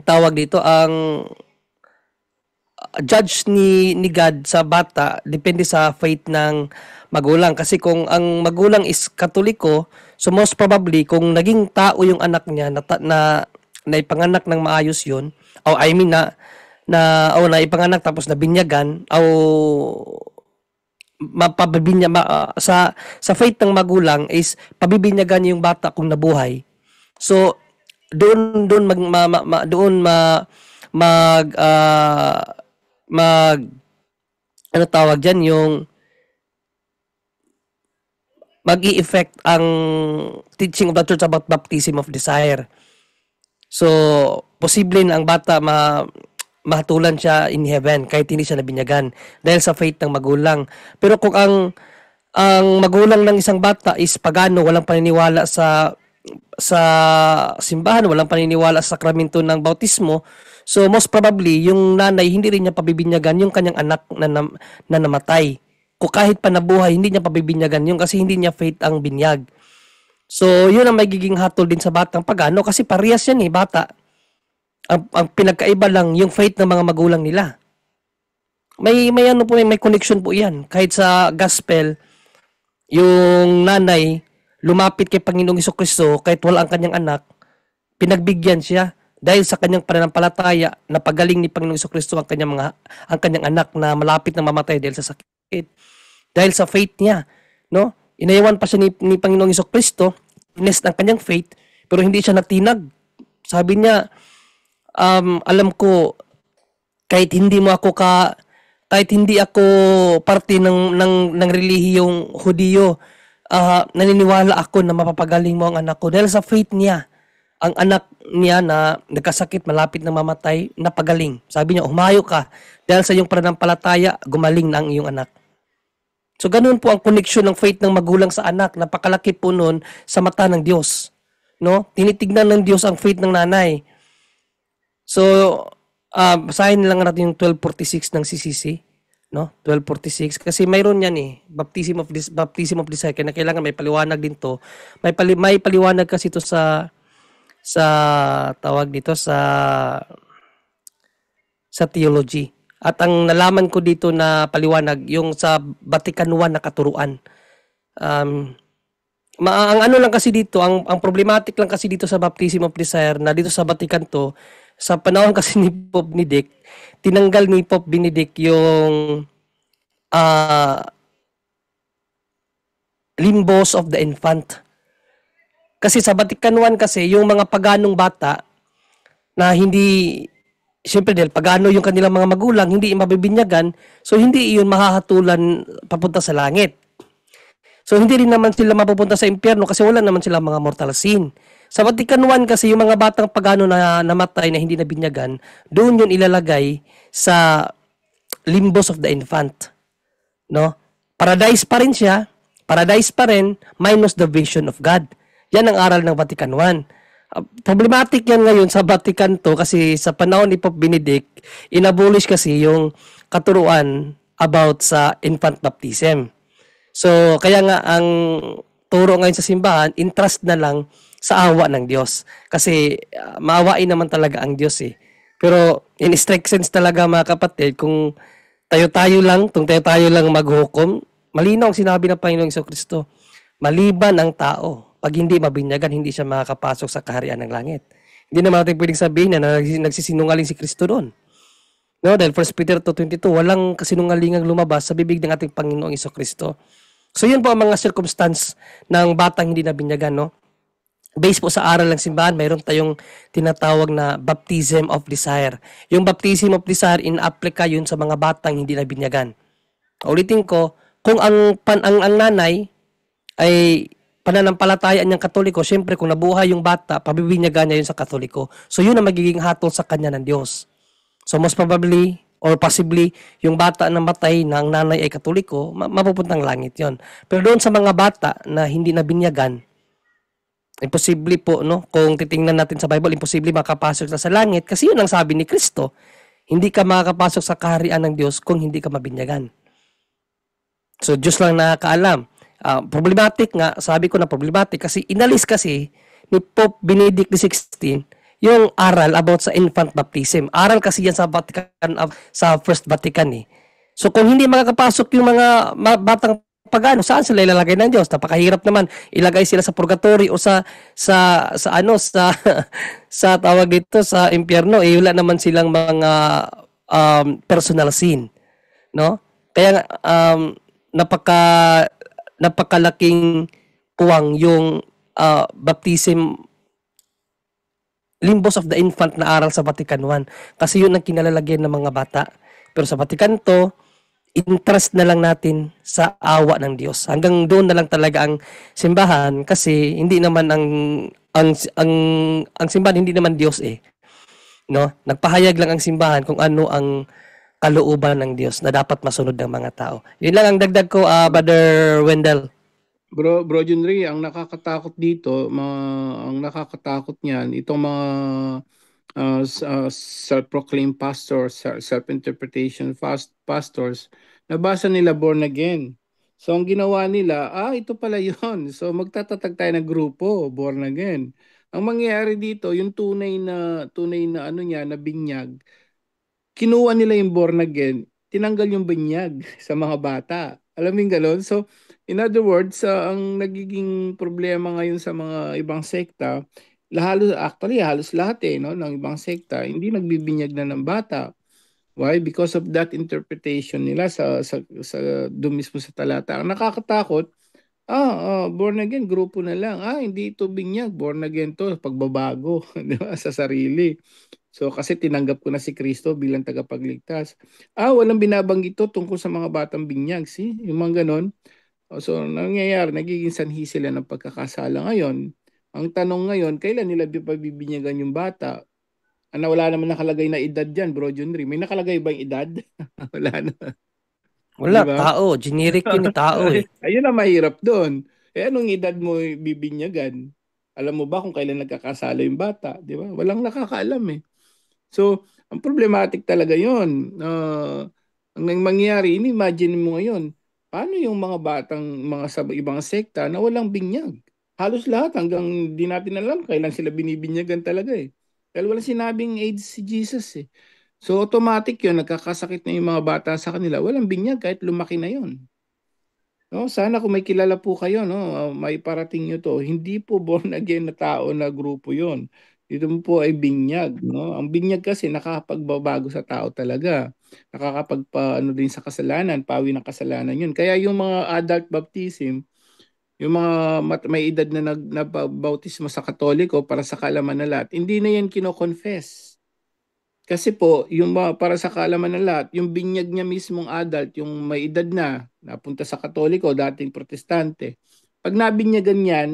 tawag dito, ang judge ni God sa bata, depende sa faith ng magulang. Kasi kung ang magulang is Katoliko, so most probably, kung naging tao yung anak niya na ipanganak ng maayos yun, o I mean na ipanganak tapos nabinyagan, sa faith ng magulang is pabibinyagan yung bata kung nabuhay. So ano tawag diyan, yung mag-i-effect ang teaching of the church about baptism of desire. So, posible na ang bata mahatulan siya in heaven kahit hindi siya nabinyagan dahil sa faith ng magulang. Pero kung ang magulang ng isang bata is pagano, walang paniniwala sa simbahan, walang paniniwala sa sakramento ng bautismo, so most probably yung nanay hindi rin niya pabibinyagan yung kanyang anak na namatay. Kung kahit pa nabuhay, hindi niya pabibinyagan yung kasi hindi niya faith ang binyag. So, yun ang magiging hatol din sa batang pagano kasi parehas yan bata. Ang pinagkaiba lang yung faith ng mga magulang nila. May ano po, may connection po yan. Kahit sa gospel, yung nanay lumapit kay Panginoong Jesucristo kahit wala ang kanyang anak, pinagbigyan siya dahil sa kanyang pananampalataya na pagaling ni Panginoong Jesucristo ang kanyang anak na malapit na mamatay dahil sa sakit. Dahil sa faith niya, no? Inayawan pa siya ni Panginoong Jesucristo, inest ang kanyang faith, pero hindi siya natinag. Sabi niya, alam ko kahit hindi ako parte ng relihiyong Hudiyo, naniniwala ako na mapapagaling mo ang anak ko dahil sa faith niya. Ang anak niya na nagkasakit, malapit na mamatay, napagaling. Sabi niya, humayo ka dahil sa iyong pananampalataya, gumaling na ang iyong anak. So ganun po ang connection ng faith ng magulang sa anak. Napakalaki po nun sa mata ng Diyos. No? Tinitignan ng Diyos ang faith ng nanay. So, basahin lang natin yung 1246 ng CCC. No? 1246. Kasi mayroon yan baptism of desire. Kaya kailangan may paliwanag din to. May paliwanag kasi ito sa tawag dito sa theology. At ang nalaman ko dito na paliwanag, yung sa Vatican I na katuruan. Ang ano lang kasi dito, ang problematic lang kasi dito sa baptism of desire na dito sa Vatican II, sa panahon kasi ni Pope Benedict, tinanggal ni Pope Benedict yung limbos of the infant. Kasi sa Vatican I kasi, yung mga paganong bata na hindi, siyempre dahil pagano yung kanilang mga magulang, hindi mabibinyagan, so hindi iyon mahahatulan papunta sa langit. So hindi rin naman sila mapupunta sa impyerno kasi wala naman sila mga mortal sin. Sa Vatican I kasi, yung mga batang pagano na namatay na hindi nabinyagan, doon yun ilalagay sa limbos of the infant. No? Paradise pa rin siya, paradise pa rin, minus the vision of God. Yan ang aral ng Vatican I. Problematic yan ngayon sa Vatican II kasi sa panahon ni Pope Benedict, inabolish kasi yung katuruan about sa infant baptism. So, kaya nga ang turo ngayon sa simbahan, entrust na lang sa awa ng Diyos. Kasi maawain naman talaga ang Diyos Pero in strict sense talaga mga kapatid, kung tayo-tayo lang maghukom, malinaw ang sinabi ng Panginoong Jesucristo, maliban ang tao. Pag hindi mabinyagan, hindi siya makakapasok sa kaharian ng langit. Hindi naman natin pwedeng sabihin na nagsisinungaling si Kristo doon. No, dahil 1 Peter 2:22, walang kasinungalingang lumabas sa bibig ng ating Panginoong Jesucristo. So yun po ang mga circumstance ng batang hindi nabinyagan, no? Based po sa aral ng simbahan, mayroon tayong tinatawag na baptism of desire. Yung baptism of desire, in-applika yun sa mga batang hindi nabinyagan. Ulitin ko, kung ang nanay ay pananampalatayaan niyang Katoliko, syempre kung nabuhay yung bata, pabibinyagan niya yun sa Katoliko. So yun ang magiging hatol sa kanya ng Diyos. So most probably, or possibly, yung bata na matay na ang nanay ay Katoliko, mapupuntang langit yon. Pero doon sa mga bata na hindi nabinyagan, imposible po, no? Kung titingnan natin sa Bible, imposible makapasok na sa langit kasi yun ang sabi ni Kristo. Hindi ka makakapasok sa kaharian ng Diyos kung hindi ka mabinyagan. So Diyos lang nakakaalam. Problematic nga, sabi ko na problematic kasi inalis kasi ni Pope Benedict XVI yung aral about sa infant baptism. Aral kasi yan sa Vatican, sa First Vatican So kung hindi makakapasok yung mga batang pagano, saan sila ilalagay ng Diyos? Napakahirap naman ilagay sila sa purgatory o sa tawag dito sa impyerno. Wala naman silang mga personal sin, no? Kaya napakalaking puwang yung baptism, limbos of the infant na aral sa Vatican I. Kasi yun ang kinalalagyan ng mga bata. Pero sa pati kanto, interest na lang natin sa awa ng Diyos. Hanggang doon na lang talaga ang simbahan kasi hindi naman ang ang simbahan hindi naman Diyos eh, no? Nagpahayag lang ang simbahan kung ano ang kalooban ng Diyos na dapat masunod ng mga tao. Yun lang ang dagdag ko, Brother Wendell. Bro Junri, ang nakakatakot dito, ang nakakatakot niyan, itong mga self-proclaimed pastors, self-interpretation pastors, nabasa nila born again. So ang ginawa nila, ito pala yun. So magtatatag tayo ng grupo, born again. Ang mangyayari dito, yung tunay na ano niya, na binyag, kinuha nila yung born again, tinanggal yung binyag sa mga bata. Alam mo yung gano'n? So, in other words, ang nagiging problema ngayon sa mga ibang sekta, halos lahat no, ng ibang sekta, hindi nagbibinyag na ng bata. Why? Because of that interpretation nila sa doon mismo sa talata. Ang nakakatakot, born again, grupo na lang. Hindi ito binyag, born again to, pagbabago, di ba, sa sarili. So kasi tinanggap ko na si Kristo bilang tagapagligtas. Walang binabanggit to tungkol sa mga batang binyag. See? Yung mga ganon. So nangyayari, nagiging sanhi sila ng pagkakasala ngayon. Ang tanong ngayon, kailan nila pabibinyagan yung bata? Wala naman nakalagay na edad dyan, Bro Junri. May nakalagay ba yung edad? Wala na. Wala, Di ba? tao. Generic yun ni tao eh. Ayun ang mahirap doon. Anong edad mo bibinyagan? Alam mo ba kung kailan nagkakasala yung bata? Di ba? Walang nakakaalam eh. So, ang problematic talaga yon. Ang mangyayari, imagine mo ngayon, paano yung mga batang, mga sa ibang sekta na walang binyag? Halos lahat hanggang di natin alam kailan sila binibinyagan talaga eh. Dahil walang sinabing AIDS si Jesus eh. So, automatic yun, nagkakasakit na yung mga bata sa kanila. Walang binyag kahit lumaki na yun. No, sana kung may kilala po kayo, no, may parating nyo to. Hindi po born again na tao na grupo 'yon. Dito po ay binyag, no? Ang binyag kasi nakakapagbabago sa tao talaga. Nakakapagpa ano din sa kasalanan, pawi ng kasalanan 'yun. Kaya yung mga adult baptism, yung mga may edad na nagbautismo sa Katoliko para sa kaalaman na lahat, hindi na yan kino-confess. Kasi po, yung para sa kaalaman ng lahat, yung binyag niya mismong adult, yung may edad na, napunta sa Katoliko, dating Protestante, pag nabinyagan yan,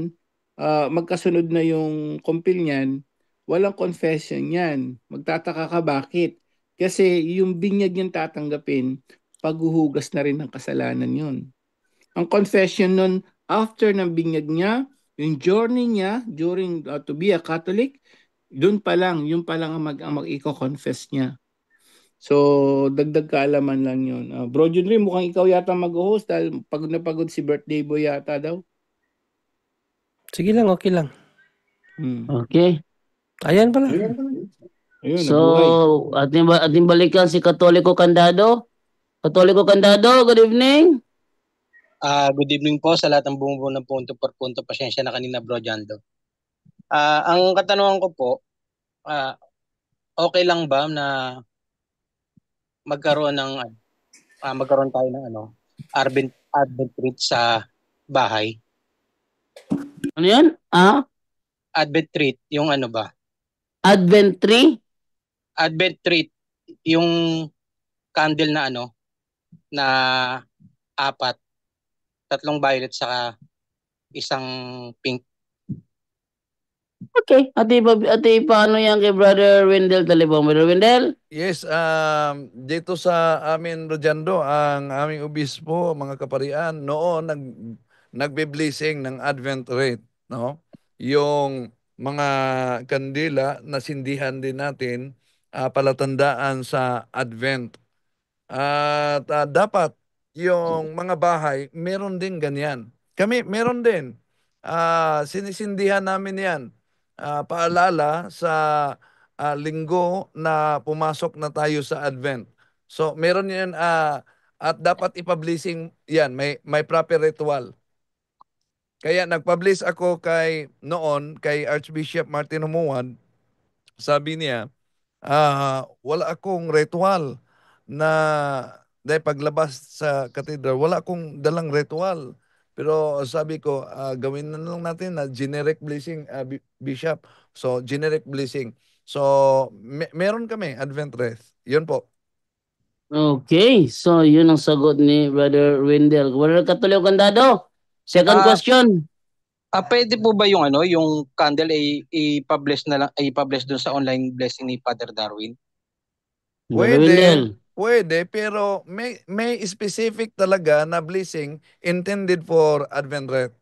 magkasunod na yung kumpil niyan, walang confession yan. Magtataka ka bakit? Kasi yung binyag niyang tatanggapin, paghuhugas na rin ng kasalanan yun. Ang confession nun, after ng binyag niya, yung journey niya during to be a Catholic, doon pa lang, yung pa lang ang mag-i-confess niya. So, dagdag kaalaman lang yun. Bro Junri, mukhang ikaw yata mag-host dahil pagod na pagod si birthday boy yata daw. Sige lang, okay lang. Okay. Ayan pala. Ayun, So, nabuhay. ating balikan si Katoliko Candado. Katoliko Candado, good evening. Good evening po sa lahat ng bumubuo ng punto per punto. Pasensya na kanina, Bro Jando. Ang katanungan ko po, okay lang ba na magkaroon tayo ng Advent treat sa bahay? Ano yan? Advent treat, yung ano ba? Advent tree? Advent treat, yung candle na na 4, 3 violet saka isang pink. Okay. Ati paano yan kay Brother Wendell Talibong? Brother Wendell? Yes, dito sa amin, Rojando, ang aming obispo, mga kaparian, noon nagbe-blessing ng Advent rite, no? Yung mga kandila na sindihan din natin, palatandaan sa Advent. At dapat yung mga bahay, meron din ganyan. Kami, meron din. Sinisindihan namin yan. Paalala sa linggo na pumasok na tayo sa Advent. So, meron yan at dapat ipablessing yan. May proper ritual. Kaya nagpublish ako kay Archbishop Martin Humuad. Sabi niya, wala akong ritual na dahil paglabas sa katedral, wala akong dalang ritual. Pero sabi ko, gawin na lang natin na generic blessing, Bishop. So, generic blessing. So, meron kami, Advent rest. Yun po. Okay, so yun ang sagot ni Brother Wendell. Brother Katuliw Candado, second Ah, question. pwede po ba yung yung candle ay i-publish na lang, i-publish doon sa online blessing ni Father Darwin? Brother Pwede, Wendell. pwede, pero may specific talaga na blessing intended for Advent Rest.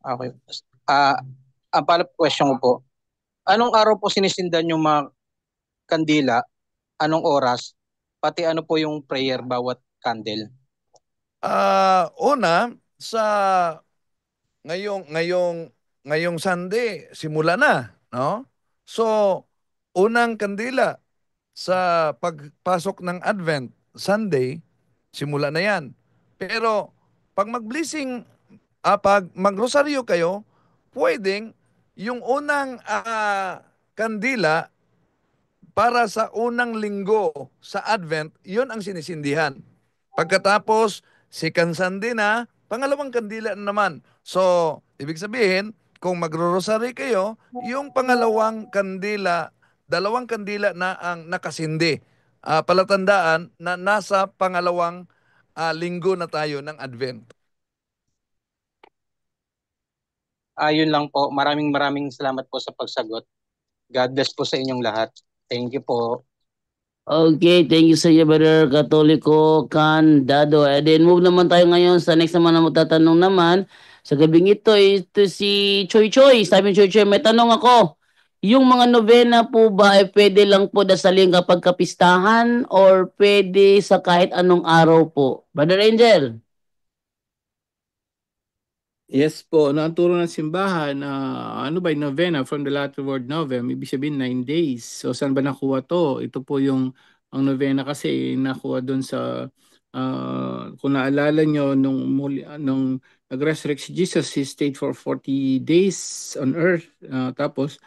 Okay. Ah, ang follow-up question ko po, anong araw po sinisindan yung mga kandila? Anong oras? Pati ano po yung prayer bawat candle? Una, sa ngayong Sunday, simula na, no? So, unang kandila sa pagpasok ng Advent, Sunday, simula na yan. Pero, pag mag-blessing, pag magrosaryo kayo, pwedeng yung unang kandila para sa unang linggo sa Advent, yun ang sinisindihan. Pagkatapos, second Sunday na, pangalawang kandila na naman. So, ibig sabihin, kung magro-rosary kayo, yung pangalawang kandila, dalawang kandila na ang nakasindi. Palatandaan na nasa pangalawang linggo na tayo ng Advent. Yun lang po. Maraming salamat po sa pagsagot. God bless po sa inyong lahat. Thank you po. Okay, thank you sa iyo, Brother Katoliko Candado. And then move naman tayo ngayon sa next naman na magtatanong naman. Sa gabing ito si Choy Choy. Sabi ni Choy Choy, may tanong ako. Yung mga novena po ba ay pwede lang po dasalin kapag kapistahan or pwede sa kahit anong araw po? Brother Angel. Yes po, ang turo ng simbahan, ano ba yung novena from the Latin word novem, ibig sabihin 9 days. So saan ba nakuha to? Ito po yung, ang novena kasi nakuha doon sa, kung naalala nyo, nung nag-resurrect si Jesus, he stayed for 40 days on earth. Tapos,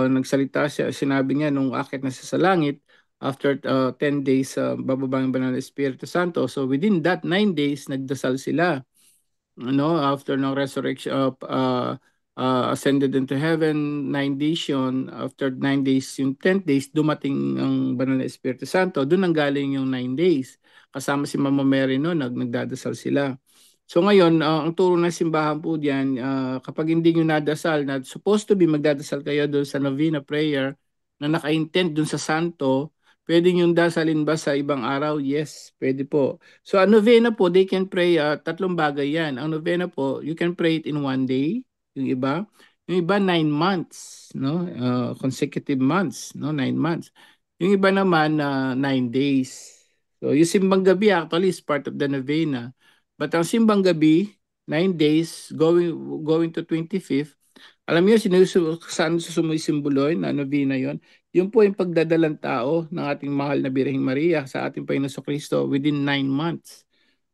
nagsalita siya, sinabi niya nung akit na siya sa langit, after 10 days, bababa ang banal na Espiritu Santo. So within that 9 days, nagdasal sila, after ng resurrection of ascended into heaven, 9 days yun. After 9 days, yung 10th days, dumating ang banal na Espiritu Santo. Doon ang galing yung 9 days. Kasama si Mama Mary no, nagdadasal sila. So ngayon, ang turo ng simbahan po diyan, kapag hindi nyo nadasal, na supposed to be magdadasal kayo doon sa novena prayer na naka-intend doon sa santo, pwede nyo dasalin ba sa ibang araw? Yes, pwede po. So ang novena po, they can pray, tatlong bagay yan. Ang novena po, you can pray it in one day, yung iba. Yung iba, 9 months, no? Consecutive months, no? 9 months. Yung iba naman, 9 days. So yung simbang gabi actually is part of the novena. But ang simbang gabi, 9 days, going to 25th, alam niyo, saan sumisimbolo na novena yon? Yun po yung pagdadalang tao ng ating mahal na Birheng Maria sa ating Panginoon Kristo within 9 months.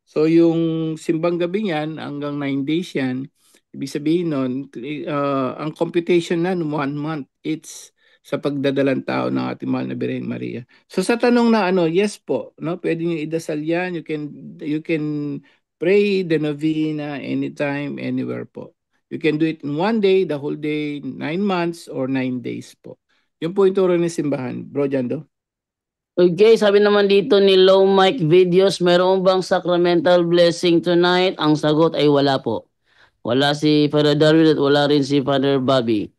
So yung simbang gabi yan, hanggang 9 days yan, ibig sabihin nun, ang computation na 1 month, it's sa pagdadalang tao ng ating mahal na Birheng Maria. So sa tanong na yes po, no, pwede niyo idasal yan, you can pray the novena anytime, anywhere po. You can do it in one day, the whole day, 9 months, or 9 days po. Yun po yung turo ng simbahan. Bro Jando. Okay, sabi naman dito ni Low Mike Videos, meron bang sacramental blessing tonight? Ang sagot ay wala po. Wala si Father Darwin at wala rin si Father Bobby.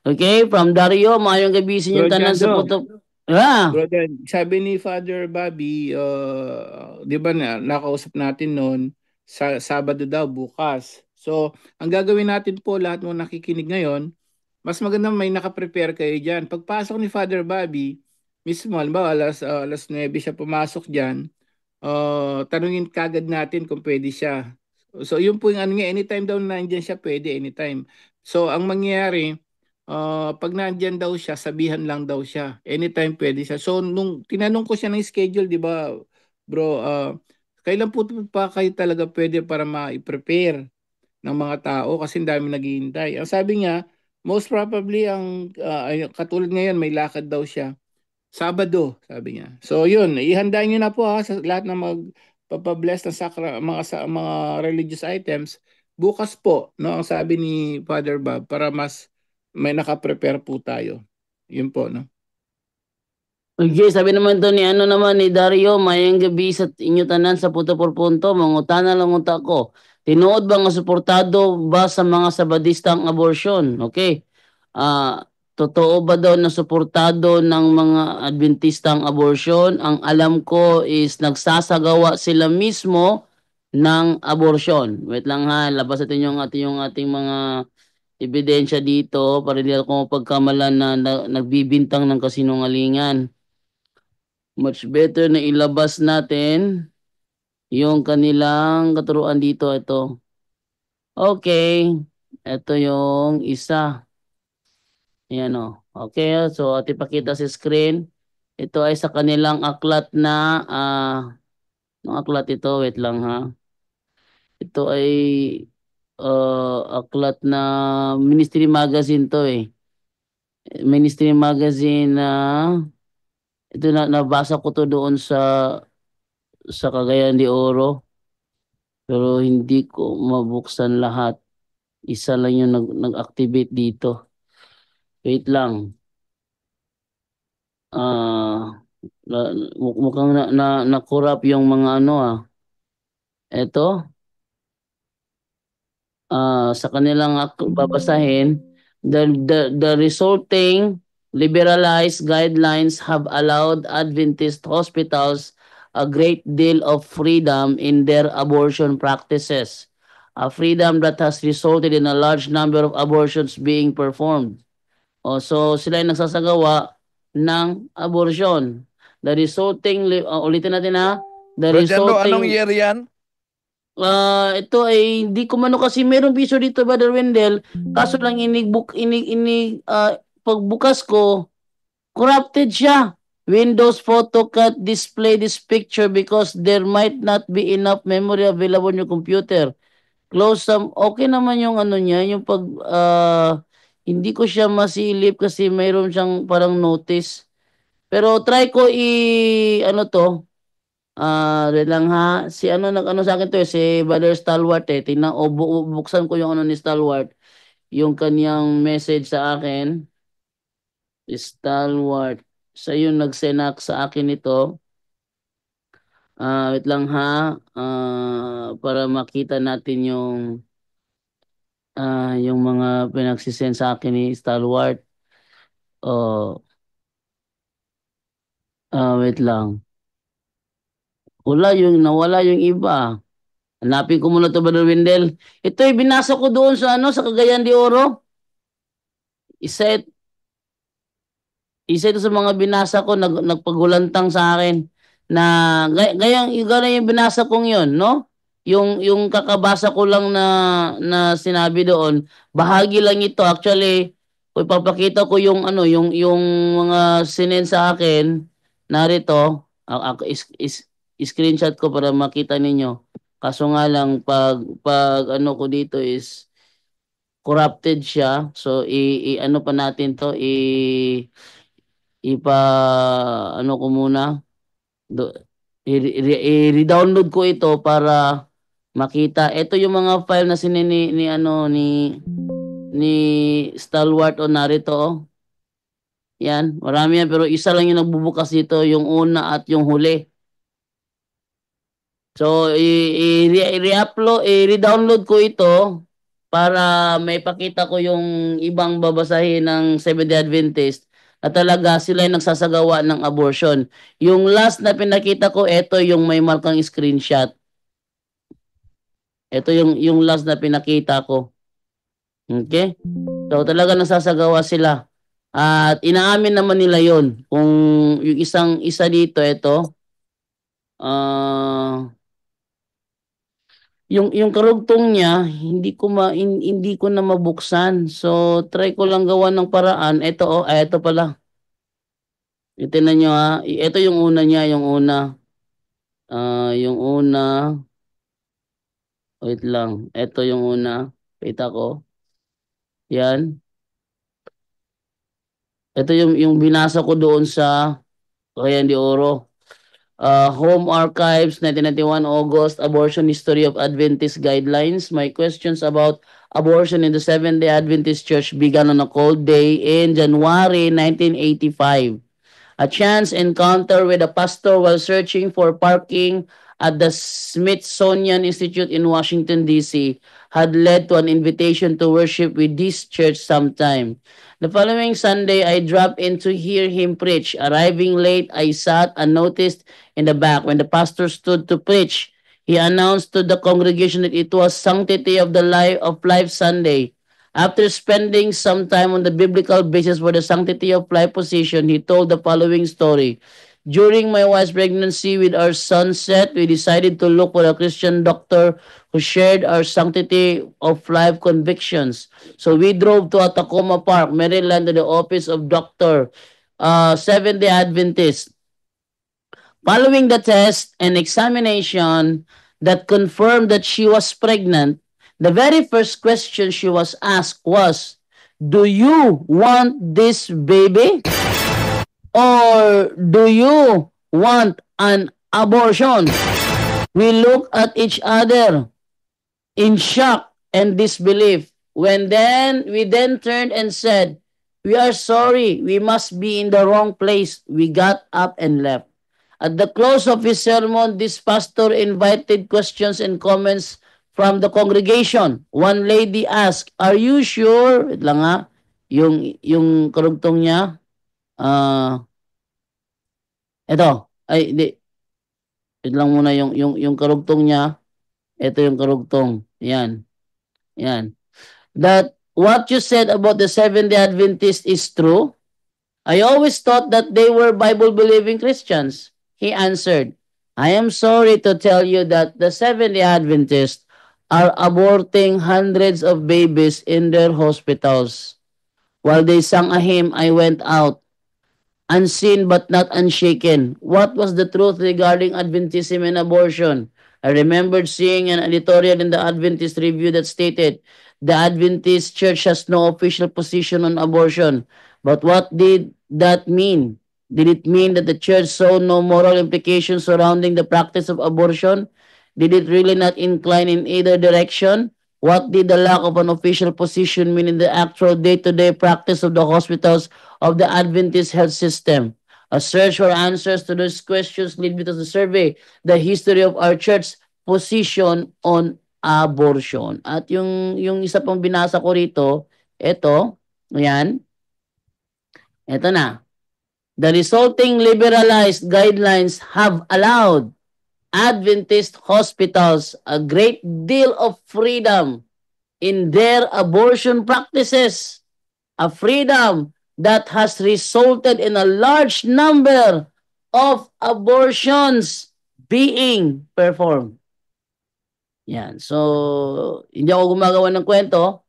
Okay, from Dario, maayong gabi sa inyong Bro tanan sa Jando. puto. Ah, Bro Dan, sabi ni Father Bobby, di ba nakausap natin noon, sa Sabado daw bukas. So, ang gagawin natin po, lahat mo nakikinig ngayon, mas maganda may nakaprepare kayo dyan. Pagpasok ni Father Bobby, mismo, halimbawa, alas 9 siya pumasok dyan, tanungin kagad natin kung pwede siya. So, yun po yung ano niya, anytime daw na nandiyan siya, pwede anytime. So, ang mangyayari, pag nandiyan daw siya, sabihan lang daw siya. Anytime pwede siya. So, nung tinanong ko siya ng schedule, di ba, bro, kailan po pa kayo talaga pwede para ma-prepare ng mga tao kasi ang dami naghihintay. Ang sabi niya, most probably, katulad ngayon, may lakad daw siya. Sabado, sabi niya. So, yun, ihanda niyo na po sa lahat ng magpapabless ng mga religious items. Bukas po, no, ang sabi ni Father Bob, para mas may nakaprepare po tayo. Yun po, no? Okay, sabi naman to ni ano naman ni Dario, mayang gabi sa inyo tanan sa punto por punto, mangutana lang unta ko. Tinuod ba nga suportado ba sa mga sabadistang abortion? Okay. Totoo ba daw na suportado ng mga Adventistang abortion? Ang alam ko is nagsasagawa sila mismo ng abortion. Wait lang ha, labas natin yung ating mga ebidensya dito para hindi ako mapagkamalan na nagbibintang ng kasinungalingan. Much better na ilabas natin yung kanilang katuruan dito. Ito. Okay. Ito yung isa. Ayan o. Okay. So, at ipakita sa screen. Ito ay sa kanilang aklat na ang aklat ito. Wait lang ha. Ito ay aklat na Ministry Magazine to eh. Ministry Magazine na ito nabasa ko to doon sa Cagayan de Oro. Pero hindi ko mabuksan lahat. Isa lang yung nag-activate dito. Wait lang. Mukhang na-corrupt yung mga ano Ito. Sa kanilang babasahin, the resulting liberalized guidelines have allowed Adventist hospitals a great deal of freedom in their abortion practices, a freedom that has resulted in a large number of abortions being performed. So sila ay nagsasagawa ng abortion. The resulting, ulitin natin the Brad Jando, anong resulting, year yan? ito ay hindi ko mano kasi merong piso dito, Brother Wendell. Kaso lang pagbukas ko, corrupted siya. Windows Photo can't display this picture because there might not be enough memory available on your computer. Close some, okay naman yung ano niya, yung pag, hindi ko siya masilip kasi mayroon siyang parang notice. Pero try ko ano to, lang ha. Si ano nag-ano sa akin to si Brother Stalwart Tingnan buksan ko yung ano ni Stalwart, yung kaniyang message sa akin. Stalwart. Sa yung nagsenak sa akin ito. Wait lang ha. Para makita natin yung mga pinagsisend sa akin ni Stalwart. Wait lang. Nawala yung iba. Hanapin ko muna to, Brother Wendell. Ito ay binasa ko doon sa sa Cagayan de Oro. Isa ito sa mga binasa ko nagpagulantang sa akin na gayang yung binasa kong yon, no? Yung kakabasa ko lang na sinabi doon, bahagi lang ito. Actually, kung ipapakita ko yung yung mga sinend sa akin, narito, screenshot ko para makita ninyo. Kaso nga lang pag ano ko dito is corrupted siya. So ano pa natin to ano ko muna i-redownload ko ito para makita. Ito yung mga file na sinini ni Stalwart narito. Yan, marami yan pero isa lang yung nagbubukas dito, yung una at yung huli. So i-re-upload, i-redownload ko ito para may pakita ko yung ibang babasahin ng Seventh-day Adventist na talaga sila ay nagsasagawa ng abortion. Yung last na pinakita ko, ito yung may markang screenshot. Ito yung last na pinakita ko. Okay? So talaga nagsasagawa sila. At inaamin naman nila yon. Kung yung isa dito, ito, yung karugtong niya hindi ko na mabuksan. So try ko lang gawa ng paraan. Ito ito pala. Tingnan niyo ito yung una niya, yung una. Yung una. Wait lang. Ito yung una. Kita ko. Yan. Ito yung binasa ko doon sa Cagayan de Oro. Home Archives, 1991 August, Abortion History of Adventist Guidelines. My questions about abortion in the Seventh-day Adventist Church began on a cold day in January 1985. A chance encounter with a pastor while searching for parking at the Smithsonian Institute in Washington, D.C. had led to an invitation to worship with this church sometime. The following Sunday, I dropped in to hear him preach. Arriving late, I sat unnoticed in the back. When the pastor stood to preach, he announced to the congregation that it was Sanctity of the Life Sunday. After spending some time on the biblical basis for the sanctity of life position, he told the following story. During my wife's pregnancy with our son Seth, we decided to look for a Christian doctor who shared our sanctity of life convictions. So we drove to Tacoma Park, Maryland, to the office of Dr. Seventh-day Adventist. Following the test and examination that confirmed that she was pregnant, the very first question she was asked was, "Do you want this baby? Or do you want an abortion?" We looked at each other in shock and disbelief. We then turned and said, "We are sorry, we must be in the wrong place." We got up and left. At the close of his sermon, this pastor invited questions and comments from the congregation. One lady asked, "Are you sure?" Wait lang ha. Yung karugtong niya. Ito. Ay, hindi. Wait lang muna yung karugtong niya. Ito yung karugtong. Yan. Yan. That what you said about the Seventh-day Adventist is true. I always thought that they were Bible-believing Christians. He answered, "I am sorry to tell you that the Seventh-day Adventists are aborting hundreds of babies in their hospitals. While they sang a hymn, I went out, unseen but not unshaken. What was the truth regarding Adventism and abortion? I remembered seeing an editorial in the Adventist Review that stated, the Adventist Church has no official position on abortion. But what did that mean? Did it mean that the church saw no moral implications surrounding the practice of abortion? Did it really not incline in either direction? What did the lack of an official position mean in the actual day-to-day practice of the hospitals of the Adventist health system? A search for answers to those questions led me to the survey, the history of our church position on abortion. At yung isa pang binasa ko rito, ito, yan, ito na. The resulting liberalized guidelines have allowed Adventist hospitals a great deal of freedom in their abortion practices, a freedom that has resulted in a large number of abortions being performed. Yan. So, hindi ako gumagawa ng kwento.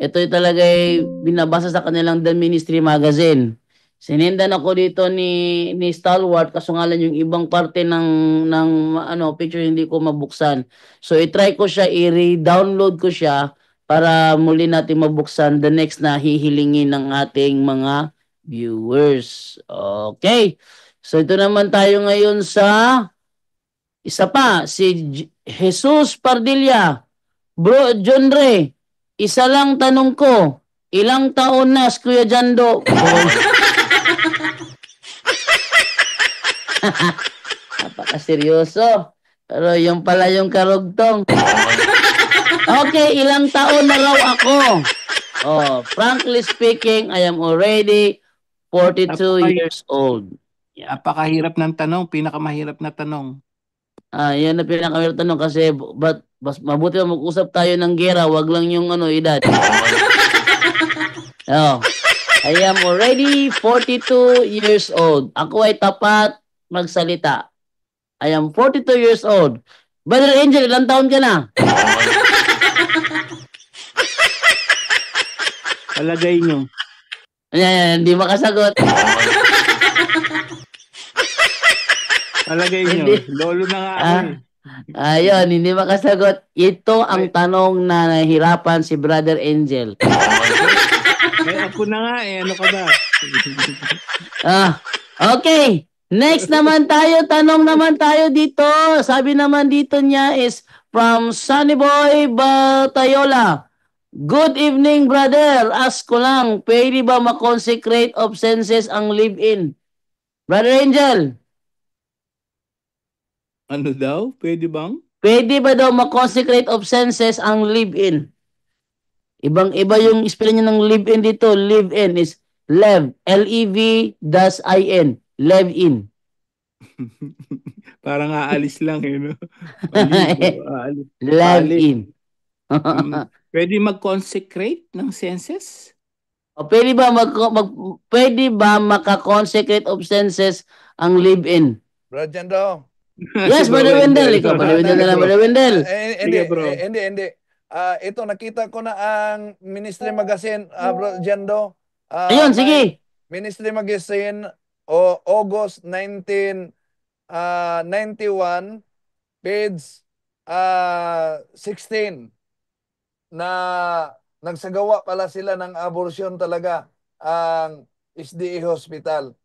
Ito talaga ay binabasa sa kanilang The Ministry Magazine. Sinendan ako dito ni Stalwart kaso nga lang yung ibang parte ng picture hindi ko mabuksan. So i-try ko siya, i-re-download ko siya para muli natin mabuksan the next na hihilingin ng ating mga viewers. Okay. So ito naman tayo ngayon sa isa pa, si Jesus Pardilla. Bro, John Ray, isa lang tanong ko, ilang taon na si Kuya Jando? Napakaseryoso. Pero yung pala yung karugtong. Okay, ilang taon na raw ako? Frankly speaking, I am already 42 years old. Yeah. Napakahirap ng tanong, pinakamahirap na tanong. Yan na pinakamahirap tanong kasi mabuti na mag-usap tayo ng gera, wag lang yung edad. I am already 42 years old. Ako ay tapat magsalita. I am 42 years old. Brother Angel, ilang taon ka na? Palagay nyo. Hindi makasagot. Palagay nyo. Lolo na nga ako. Ayun, hindi makasagot. Ito ang tanong na nahihirapan si Brother Angel. May apo na nga ano ka ba? Okay. Next naman tayo, tanong naman tayo dito. Sabi naman dito niya is from Sunny Boy Batayola. Good evening, brother. Ask ko lang, pwede ba ma-consecrate of senses ang live-in? Brother Angel, Ano daw? Pwede bang? pwede ba daw ma-consecrate of senses ang live-in? Ibang-iba yung spelling niya ng live-in dito. Live-in is lev. L-E-V-I-N. Live-in. Parang aalis lang eh, no? O aalis. Paalis. Live-in. Pwede mag-consecrate ng senses? O, pwede ba maka-consecrate of senses ang live-in? Brad Jando. Yes, Si Bro Brother Wendell. Ikaw, Brother Wendell Sige, na lang, bro. Brother Wendell. Hindi, Sige, bro. hindi. Ito, nakita ko na ang Ministry Magazine, Bro Jando. Ayun, May sige. Ministry Magazine o August 1991, page 16, na nagsagawa pala sila ng abortion talaga ang SDA Hospital.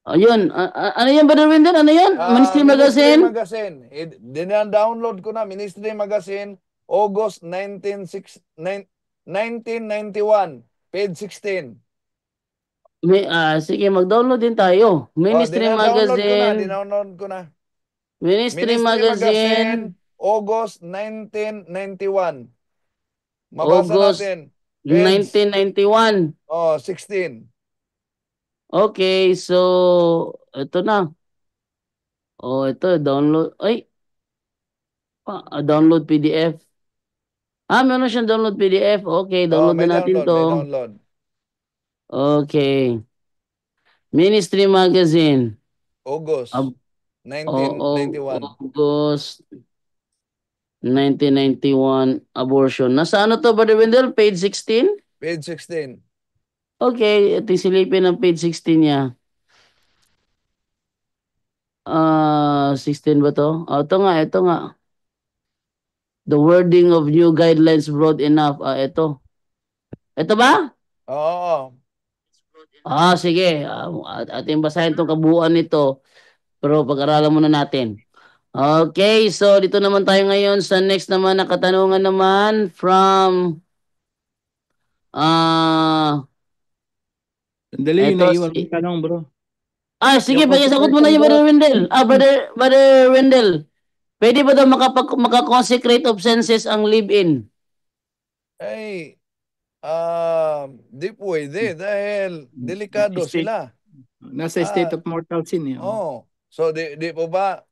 Ayun. Ano yan, Brother Wendell? Ano yan? Ministry Ministry Magazine? Magazine. Dina-download ko na, Ministry Magazine, August 1991, page 16. Sige, mag-download din tayo. Ministry Magazine. Dina-download ko na. Ministry Ministry Magazine. Magazine, August 1991. Mabasa August natin. Page 1991. 16. Okay, so ito na. Ito, download. Ay, download PDF. Meron siyang download PDF. Okay, download May na natin download, may to. download. Okay. Ministry Magazine. August Ab- 1991. August 1991 abortion. Nasa ano to, Brother Wendell? Page 16? Page 16. Okay, ito yung silipin ng page 16 niya. 16 ba to? Ito nga. The wording of new guidelines broad enough. Ito. Ito ba? Oo. Sige. Ating basahin itong kabuuan nito. Pero pag-aralan muna natin. Okay, so dito naman tayo ngayon sa next naman na katanungan naman from Sandali, ito naiwan kong tanong, bro. sige, Yung sagot mo na yung consecration Brother Wendell. Brother Wendell. Pwede ba daw maka-consecrate of senses ang live-in? Ay, di pwede dahil delikado State, sila. nasa state of mortal sin eh. So di po ba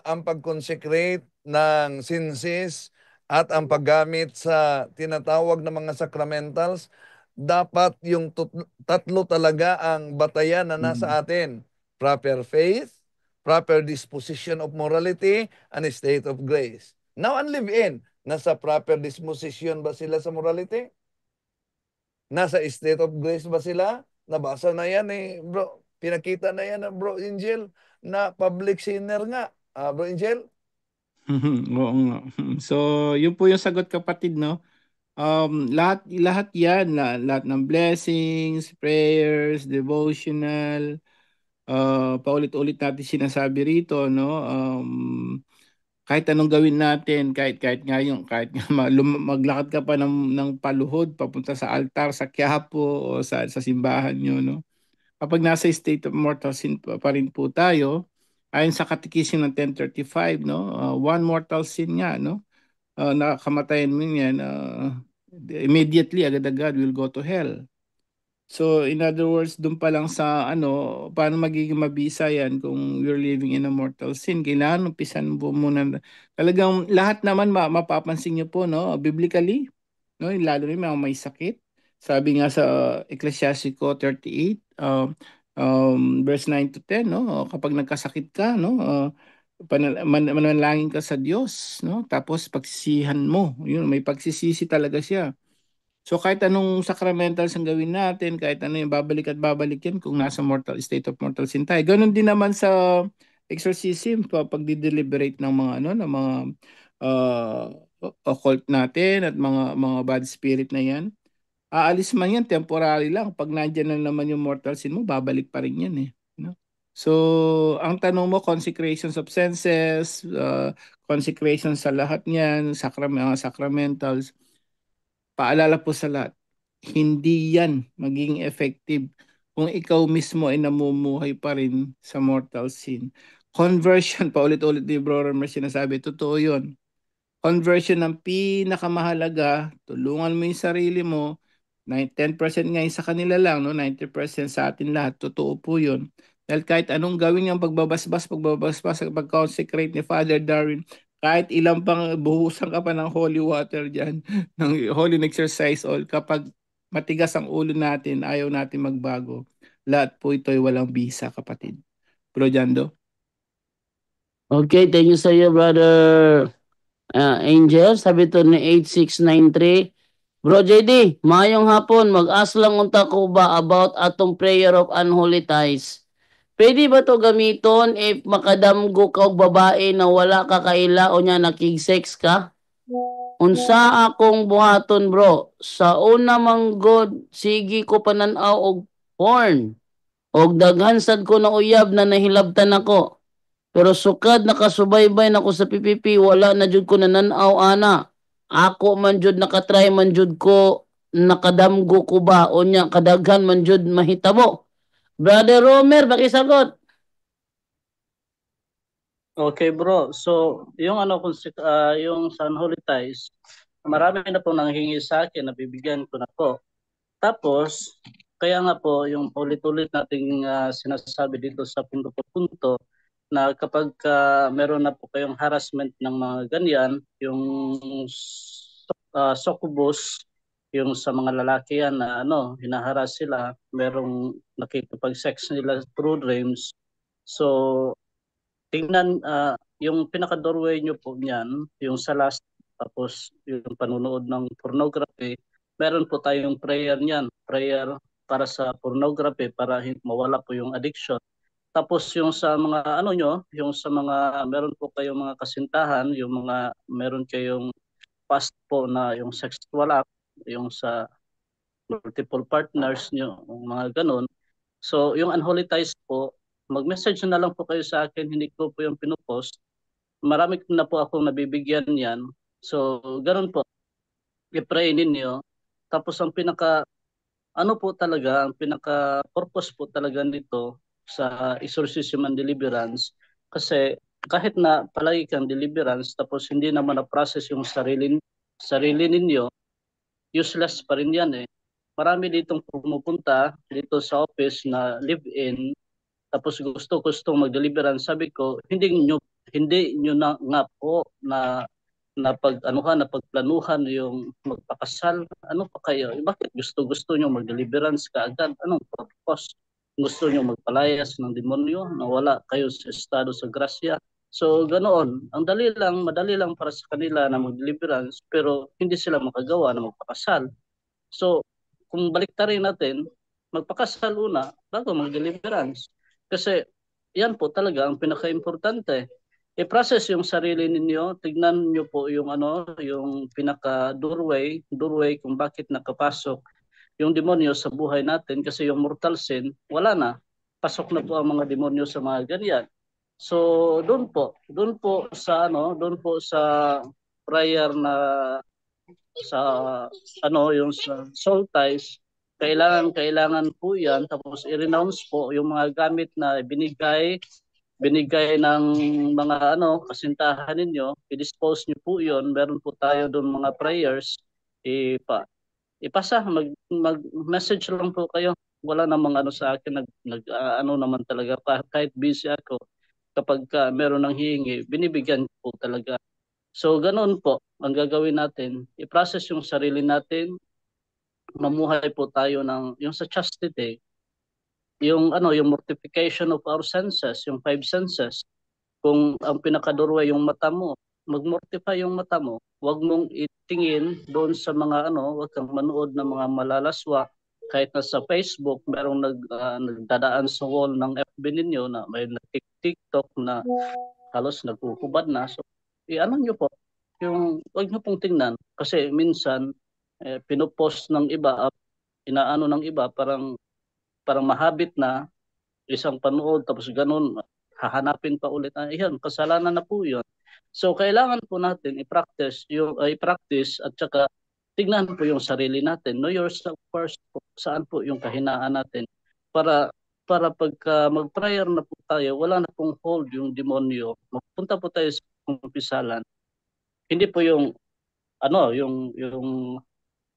ang pag-consecrate ng senses at ang paggamit sa tinatawag na mga sacramentals, dapat yung tatlo talaga ang batayan na nasa atin. Proper faith, proper disposition of morality, and a state of grace. Now, ang live-in, nasa proper disposition ba sila sa morality? Nasa state of grace ba sila? Nabasa na yan bro. Pinakita na yan Bro Angel na public sinner nga. Bro Angel? Oo nga. So, yun po yung sagot, kapatid, no? Lahat yan, lahat ng blessings, prayers, devotional, paulit-ulit natin sinasabi rito, no? Kahit anong gawin natin, kahit nga maglakad ka pa ng paluhod papunta sa altar sa Quiapo o sa simbahan nyo, no? Kapag nasa state of mortal sin pa rin po tayo, ayon sa Catechism ng 1035, no? One mortal sin nga, no? Nakakamatayan mo yan, immediately, agad-agad will go to hell. So, in other words, dun pa lang sa paano magiging mabisa yan kung we're living in a mortal sin. Kailangan umpisan po muna. Talagang lahat naman mapapansin niyo po, no? Biblically, no? Lalo na yung mga may sakit. Sabi nga sa Ecclesiastico 38, verse 9 to 10, no? Kapag nagkasakit ka, no? Manalangin ka sa Diyos, no? Tapos pagsisihan mo. Yun, may pagsisisi talaga siya. So kahit anong sacramentals ang gawin natin, kahit ano yung babalik at babalik yan kung nasa state of mortal sin tayo. Ganon din naman sa exorcism, pag-deliberate ng mga ng mga occult natin at mga bad spirit na yan. Aalis man yan, temporary lang. Pag nandiyan na naman yung mortal sin mo, babalik pa rin yan eh. No? So, ang tanong mo, consecrations of senses, consecration sa lahat niyan, sacramentals, paalala po sa lahat. hindi yan magiging effective kung ikaw mismo ay namumuhay pa rin sa mortal sin. Conversion, paulit-ulit ni Bro Romer sinasabi, totoo yun. Conversion ang pinakamahalaga, tulungan mo yung sarili mo, 10% ngayon sa kanila lang, no? 90% sa atin lahat, totoo po yun. Dahil kahit anong gawin yung pagbabasbas, pag-consecrate ni Father Darwin, kahit ilang pang buhusan ka pa ng holy water dyan, ng holy exercise oil, kapag matigas ang ulo natin, ayaw natin magbago, lahat po ito ay walang bisa, kapatid. Bro Jando? Okay, thank you sa iyo, brother Angel. Sabi to ni 8693. Bro JD, mayong hapon, mag-ask lang unta ko ba about atong prayer of unholy ties. Pwede ba to gamiton if makadamgo ka og babae na wala ka kaila o nya nakig-sex ka? Unsa akong buhaton bro? Sa una man god, sige ko pananaw og porn. Og daghan sad ko na uyab na nahilabtan ako. Pero sukad nakasubaybay na ko sa PPP, wala na jud ko nananaw ana. Ako man jud nakatry man jud ko, nakadamgo ko ba o nya kadaghan man jud mahitabo. Brother Romer, pakisagot. Okay bro, so yung ano kung yung sa unholy ties, marami na po nanghingi sa akin, nabibigyan ko na po. Tapos, kaya nga po yung ulit-ulit nating sinasabi dito sa punto po punto na kapag meron na po kayong harassment ng mga ganyan, yung succubus, yung sa mga lalaki yan na ano, hinaharas sila, merong nakikipag-sex nila through dreams. So, tingnan, yung pinaka-doorway nyo po niyan, yung sa last, tapos yung panunood ng pornography, meron po tayong prayer niyan, prayer para sa pornography, para mawala po yung addiction. Tapos yung sa mga ano nyo, yung sa mga, meron po kayong mga kasintahan, yung mga, meron kayong past po na yung sexual act, yung sa multiple partners nyo, yung mga ganun. So, yung unholy ties po, mag-message na lang po kayo sa akin, hindi ko po yung pinupost. Marami na po akong nabibigyan yan. So, ganun po. I-pray ninyo. Tapos ang ano po talaga, ang pinaka-purpose po talaga nito sa exorcism and deliverance. Kasi kahit na palagi kang deliverance, tapos hindi naman na-process yung sarili ninyo, useless pa rin yan eh. Marami ditong pumupunta dito sa office na live-in, tapos gusto mag-deliverance. Sabi ko, hindi nyo na nga po na pag-anuhan, na pagplanuhan yung magpakasal. Ano pa kayo? Bakit gusto nyo mag-deliverance kaagad? Anong purpose? Gusto nyo magpalayas ng demonyo na wala kayo sa estado sa grasya? So, ganoon. Madali lang para sa kanila na mag-deliverance, pero hindi sila makagawa na magpakasal. So, kung baliktarin natin, magpakasal una bago mag-deliverance. Kasi yan po talaga ang pinaka-importante. I-process yung sarili ninyo, tignan niyo po yung ano, yung pinaka-doorway kung bakit nakapasok yung demonyo sa buhay natin kasi yung mortal sin, wala na. Pasok na po ang mga demonyo sa mga ganyan. So, doon po sa prayer na sa yung sa soul ties, kailangan po yan, tapos i-renounce po yung mga gamit na binigay ng mga kasintahan ninyo, i-dispose niyo po yun. Meron po tayo doon mga prayers, ipasa, mag-message lang po kayo. Wala namang sa akin, naman talaga, kahit busy ako, kapag meron ng hihingi, binibigyan po talaga. So, ganoon po, ang gagawin natin, i-process yung sarili natin, mamuhay po tayo yung sa chastity, yung mortification of our senses, yung 5 senses. Kung ang pinakadurwa yung mata mo, mag-mortify yung mata mo. Huwag mong itingin doon sa mga huwag kang manood ng mga malalaswa. Kahit na sa Facebook, merong nagdadaan sa wall ng FB ninyo na may TikTok na halos nagkukubad na. So, nyo po, huwag nyo pong tingnan. Kasi minsan, pinopost ng iba, inaano ng iba, parang mahabit na isang panood, tapos ganun, hahanapin pa ulit. Yan, kasalanan na po yun. So, kailangan po natin i-practice at saka tignan po yung sarili natin. Know yourself first po. Saan po yung kahinaan natin para pagka mag-prayer na po tayo, wala na pong hold yung demonyo. Magpunta po tayo sa kumpisalan. Hindi po yung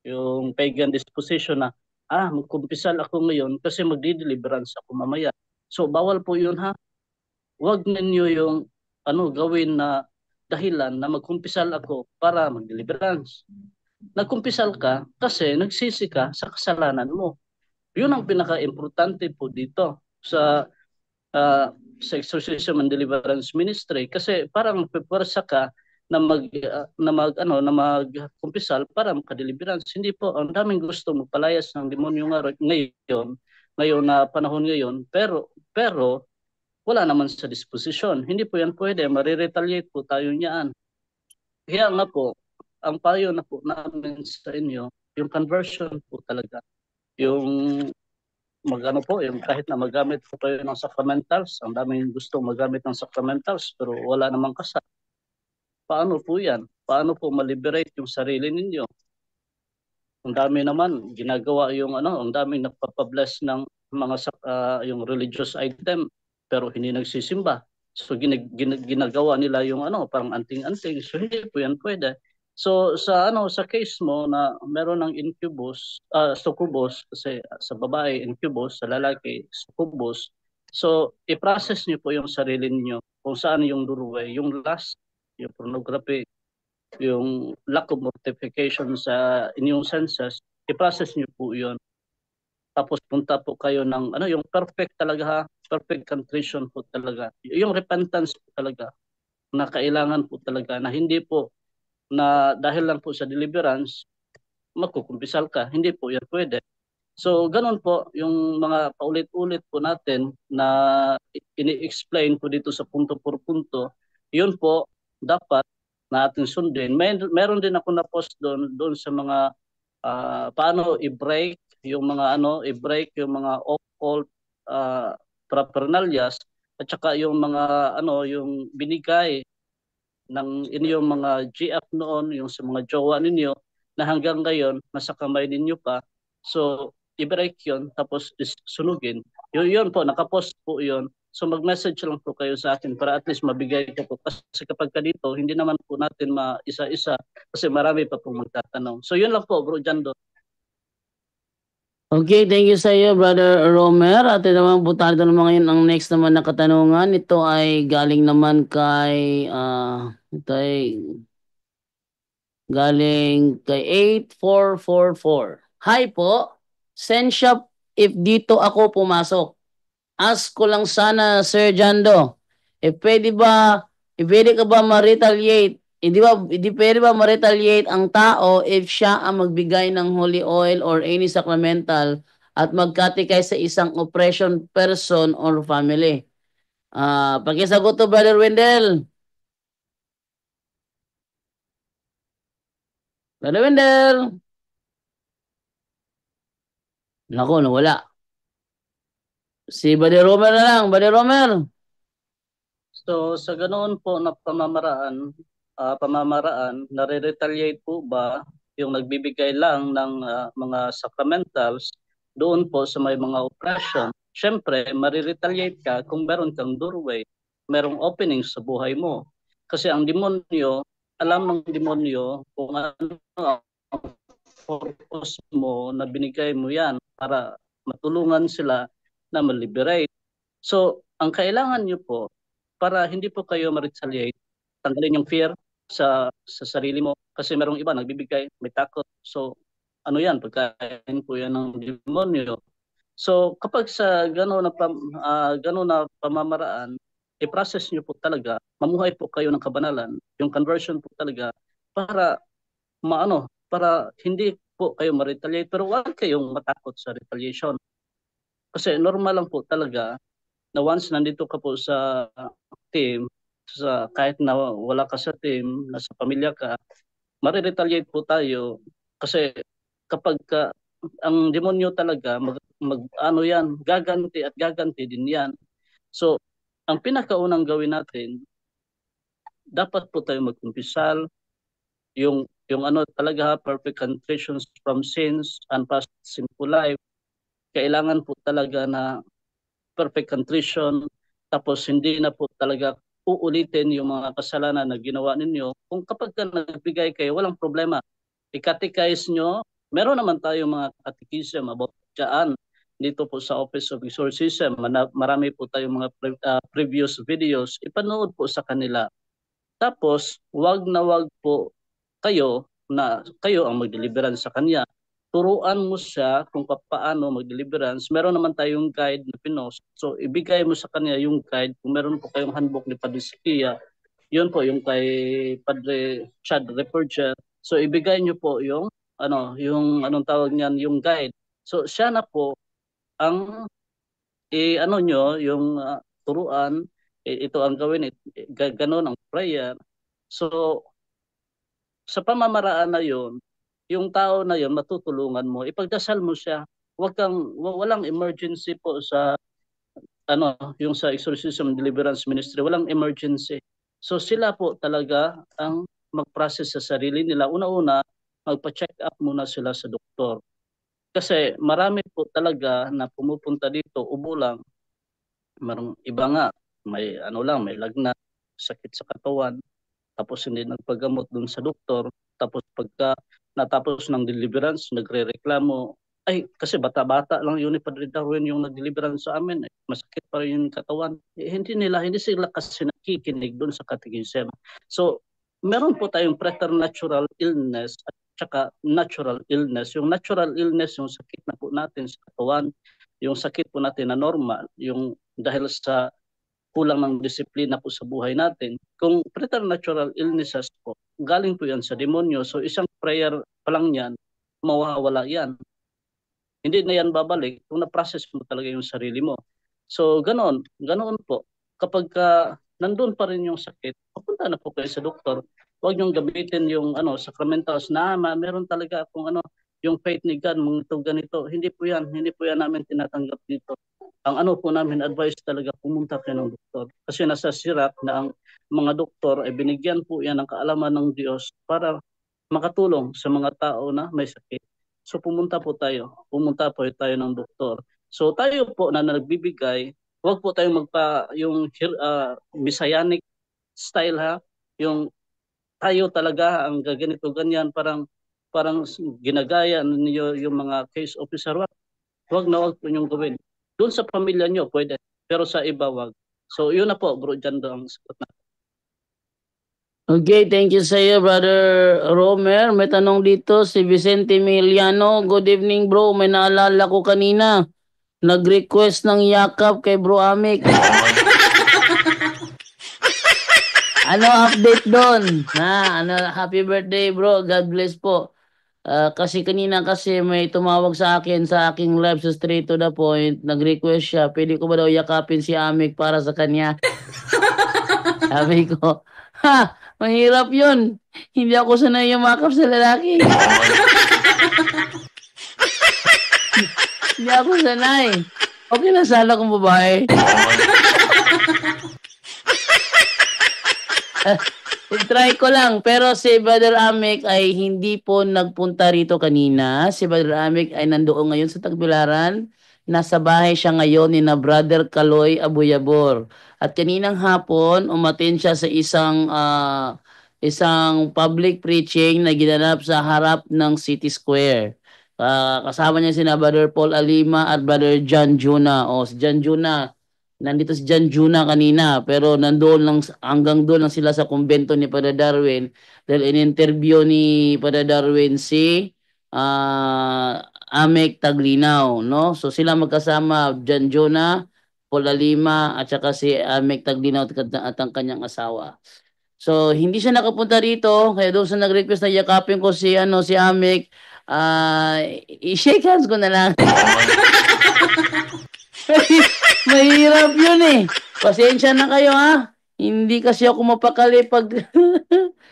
yung pagan disposition na magkumpisal ako ngayon kasi magdi-deliverance ako mamaya. So bawal po yun ha. Huwag ninyo yung gawin na dahilan na magkumpisal ako para mag-deliverance. Nagkumpisal ka kasi nagsisi ka sa kasalanan mo. Yun ang pinaka-importante po dito sa sa Exorcism and Deliverance Ministry kasi parang pupwersa ka na magkumpisal para makadeliverance. Hindi po, ang daming gusto magpalayas ng demonyo ngayon na panahon ngayon, pero wala naman sa disposisyon. Hindi po yan pwede, mariretaliate po tayo niyan. Kaya nga po, ang payo na po namin sa inyo, yung conversion po talaga. Yung yung kahit na magamit po kayo ng sacramentals, ang daming gusto magamit ng sacramentals, pero wala namang kasal. Paano po yan? Paano po ma-liberate yung sarili ninyo? Ang dami naman ginagawa ang daming nagpapabless ng mga yung religious item pero hindi nagsisimba. So ginagawa nila yung parang anting-anting. So hindi po yan pwede. So sa case mo na meron ng incubus, succubus kasi sa babae incubus, sa lalaki succubus. So i-process niyo po yung sarili niyo kung saan yung doorway, yung lust, yung pornography, yung lack of mortification sa inyong senses, i-process niyo po yun. Tapos punta po kayo ng yung perfect talaga ha, perfect contrition po talaga. Yung repentance po talaga na kailangan po talaga na hindi po na dahil lang po sa deliverance, magkukumpisal ka. Hindi po yan pwede. So, ganun po, yung mga paulit-ulit po natin na ini-explain po dito sa punto por punto, yun po, dapat natin sundin. Meron din ako na-post doon sa mga paano i-break yung mga occult paraphernalias at saka yung mga yung binigay ng inyong mga GF noon, yung sa mga jowa ninyo na hanggang ngayon nasa kamay ninyo pa. So i-break yun tapos sunugin. Yun po, nakapost po yun. So mag-message lang po kayo sa akin para at least mabigay ko po. Kasi kapag ka dito, hindi naman po natin maisa-isa kasi marami pa pong magtatanong. So yun lang po, Bro Jando. Okay, thank you sa iyo, Brother Romer. At ito naman po tayo naman ngayon ang next naman na katanungan. Ito ay galing naman galing kay 8444. Hi po, send shop if dito ako pumasok. Ask ko lang sana, Sir Jando, pwede ka ba ma-retaliate? Hindi pwede ba ma-retaliate ang tao if siya ang magbigay ng holy oil or any sacramental at magkatikay sa isang oppression person or family? Pakisagot to, Brother Wendell. Brother Wendell. Nako, nawala. Si Brother Romer na lang. Brother Romer. So sa ganoon po na pamamaraan, nare-retaliate po ba yung nagbibigay lang ng mga sacramentals doon po sa may mga oppression? Siyempre, mariretaliate ka kung meron kang doorway, merong opening sa buhay mo. Kasi ang demonyo, alam ng demonyo kung ano ang purpose mo na binigay mo yan para matulungan sila na ma-liberate. So, ang kailangan nyo po, para hindi po kayo ma-retaliate, tanggalin yung fear sa sarili mo. Kasi merong iba, nagbibigay, may takot. So, pagkain po yan ng demonyo. So, kapag sa gano'n na pamamaraan, i-process nyo po talaga, mamuhay po kayo ng kabanalan, yung conversion po talaga, para para hindi po kayo ma-retaliate, pero huwag kayong matakot sa retaliation. Kasi normal lang po talaga na once nandito ka po sa team, kahit na wala ka sa team, nasa pamilya ka, mariretaliate po tayo. Kasi kapag ang demonyo talaga, gaganti at gaganti din yan. So, ang pinakaunang gawin natin, dapat po tayo magkumpisal, yung yung ano talaga, perfect contritions from sins and past sinful life. Kailangan po talaga na perfect contrition, tapos hindi na po talaga uulitin yung mga kasalanan na ginawa ninyo. Kung kapag ka nagbigay kayo, walang problema. I-catechize nyo, meron naman tayo mga catechism about dyan dito po sa Office of Exorcism. Marami po tayong mga previous videos. Ipanood po sa kanila. Tapos, wag na wag po kayo na kayo ang mag-deliverance sa kanya. Turuan mo siya kung paano mag-deliverance. Meron naman tayong guide na pinost. So, ibigay mo sa kanya yung guide. Kung meron po kayong handbook ni Padre Sikia, yun po, yung kay Padre Chad Reporger. So, ibigay nyo po yung, yung anong tawag niyan, yung guide. So, siya na po ang, nyo, yung turuan, ito ang gawin, ganon ang prayer. So, sa pamamaraan na yun, yung tao na yun, matutulungan mo, ipagdasal mo siya. Walang emergency po sa, yung sa exorcism deliverance ministry, walang emergency. So sila po talaga ang mag-process sa sarili nila. Una-una, magpa-check up muna sila sa doktor. Kasi marami po talaga na pumupunta dito, ubo lang. Marang iba nga, may may lagnat, sakit sa katawan, tapos hindi nagpagamot dun sa doktor, tapos pagka natapos ng deliverance, nagre-reklamo, ay kasi bata-bata lang yun ni Padre Darwin yung nag-deliverance sa amin, masakit pa rin yung katawan. Hindi sila kasi nakikinig dun sa catechism. So, meron po tayong preternatural illness at saka natural illness. Yung natural illness, yung sakit na po natin sa katawan, yung sakit po natin na normal, yung dahil sa kulang ng disiplina po sa buhay natin. Kung preternatural illnesses po, galing po yan sa demonyo. So isang prayer pa lang yan, mawawala yan. Hindi na yan babalik kung na-process mo talaga yung sarili mo. So ganoon po. Kapag nandun pa rin yung sakit, papunta na po kayo sa doktor. Huwag niyong gamitin yung sacramentals na meron talaga akong yung faith ni God, mga ganito. Hindi po yan namin tinatanggap dito. Ang po namin advice talaga, pumunta kayo ng doktor. Kasi nasa sirat na ang mga doktor ay binigyan po yan ng kaalaman ng Diyos para makatulong sa mga tao na may sakit. So pumunta po tayo ng doktor. So tayo po na nagbibigay, huwag po tayong yung messianic style ha, yung tayo talaga ang ganito ganyan, parang ginagaya niyo yung mga case officer. Huwag po niyong gawin. Doon sa pamilya nyo, pwede. Pero sa iba, wag. So, yun na po, bro. Dyan ang sagot na. Okay, thank you sa iyo, Brother Romer. May tanong dito si Vicente Miliano. Good evening, bro. May naalala ko kanina. Nag-request ng yakap kay Bro Amik. Ano update doon? Happy birthday, bro. God bless po. Kasi kanina may tumawag sa akin sa aking live sa Straight to the Point. Nag-request siya. Pwede ko ba daw yakapin si Amik para sa kanya? Sabi ko, mahirap yun. Hindi ako sanay yumakap sa lalaki. Hindi ako sanay. Okay na sana kung babae. I-try ko lang, pero si Brother Amik ay hindi po nagpunta rito kanina. Si Brother Amik ay nandoon ngayon sa Tagbilaran. Nasa bahay siya ngayon ni na Brother Kaloy Abuyabor. At kaninang hapon, umatin siya sa isang public preaching na ginanap sa harap ng City Square. Kasama niya sina Brother Paul Alima at Brother John Juna. Si John Juna, nandito si John Juna kanina, pero hanggang doon lang sila sa kumbento ni Padre Darwin dahil in-interview ni Padre Darwin si Amik Taglinaw, no? So sila magkasama, John Juna, Paul Alima at saka si Amik Taglinaw at ang kanyang asawa. So hindi siya nakapunta rito, kaya doon sa nag-request na yakapin ko si Amik, i-shake hands ko na lang. Mahirap yun eh. Pasensya na kayo ha. Hindi kasi ako mapakali pag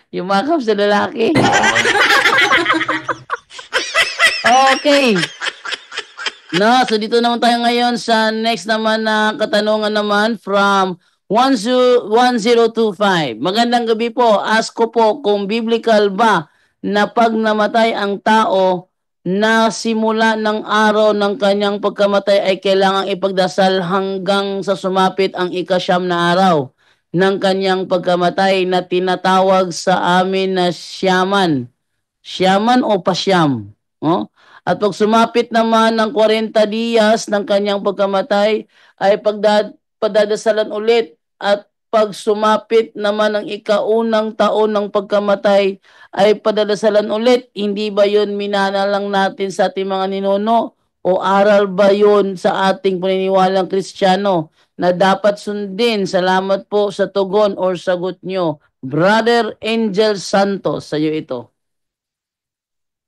yumakap sa lalaki. Okay. No, so dito naman tayo ngayon sa next naman na katanungan naman from 1025. Magandang gabi po. Ask ko po kung biblical ba na pag namatay ang tao, na simula ng araw ng kanyang pagkamatay ay kailangang ipagdasal hanggang sa sumapit ang ikasyam na araw ng kanyang pagkamatay na tinatawag sa amin na siyaman. Siyaman o pasyam. Oh? At pag sumapit naman ng 40 diyas ng kanyang pagkamatay ay padadasalan ulit, at pag sumapit naman ang ikaunang taon ng pagkamatay ay padadasalan ulit. Hindi ba yun minanalang natin sa ating mga ninuno o aral ba yun sa ating paniniwalang Kristiyano na dapat sundin? Salamat po sa tugon or sagot nyo. Brother Angel Santos, sa'yo ito.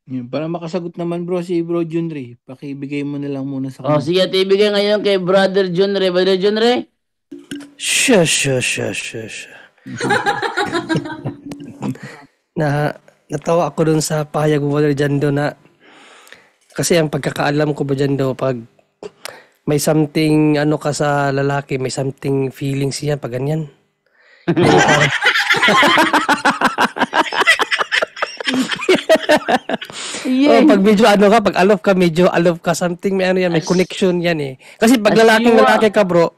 Yan, para makasagot naman bro si Bro Junri, pakibigay mo na lang muna sa O kanya. sige, at ibigay ngayon kay Brother John Ray. Brother John Ray? Siya. Natawa ako dun sa pahayag mo dyan do na kasi ang pagkakaalam ko ba dyan do, pag may something ano ka sa lalaki, may something feelings siya pag ganyan. Yeah. Oh, pag medyo ano ka, pag medyo aloof ka, something may ano yan, may connection yan eh. Kasi pag lalaking lalaki ka bro,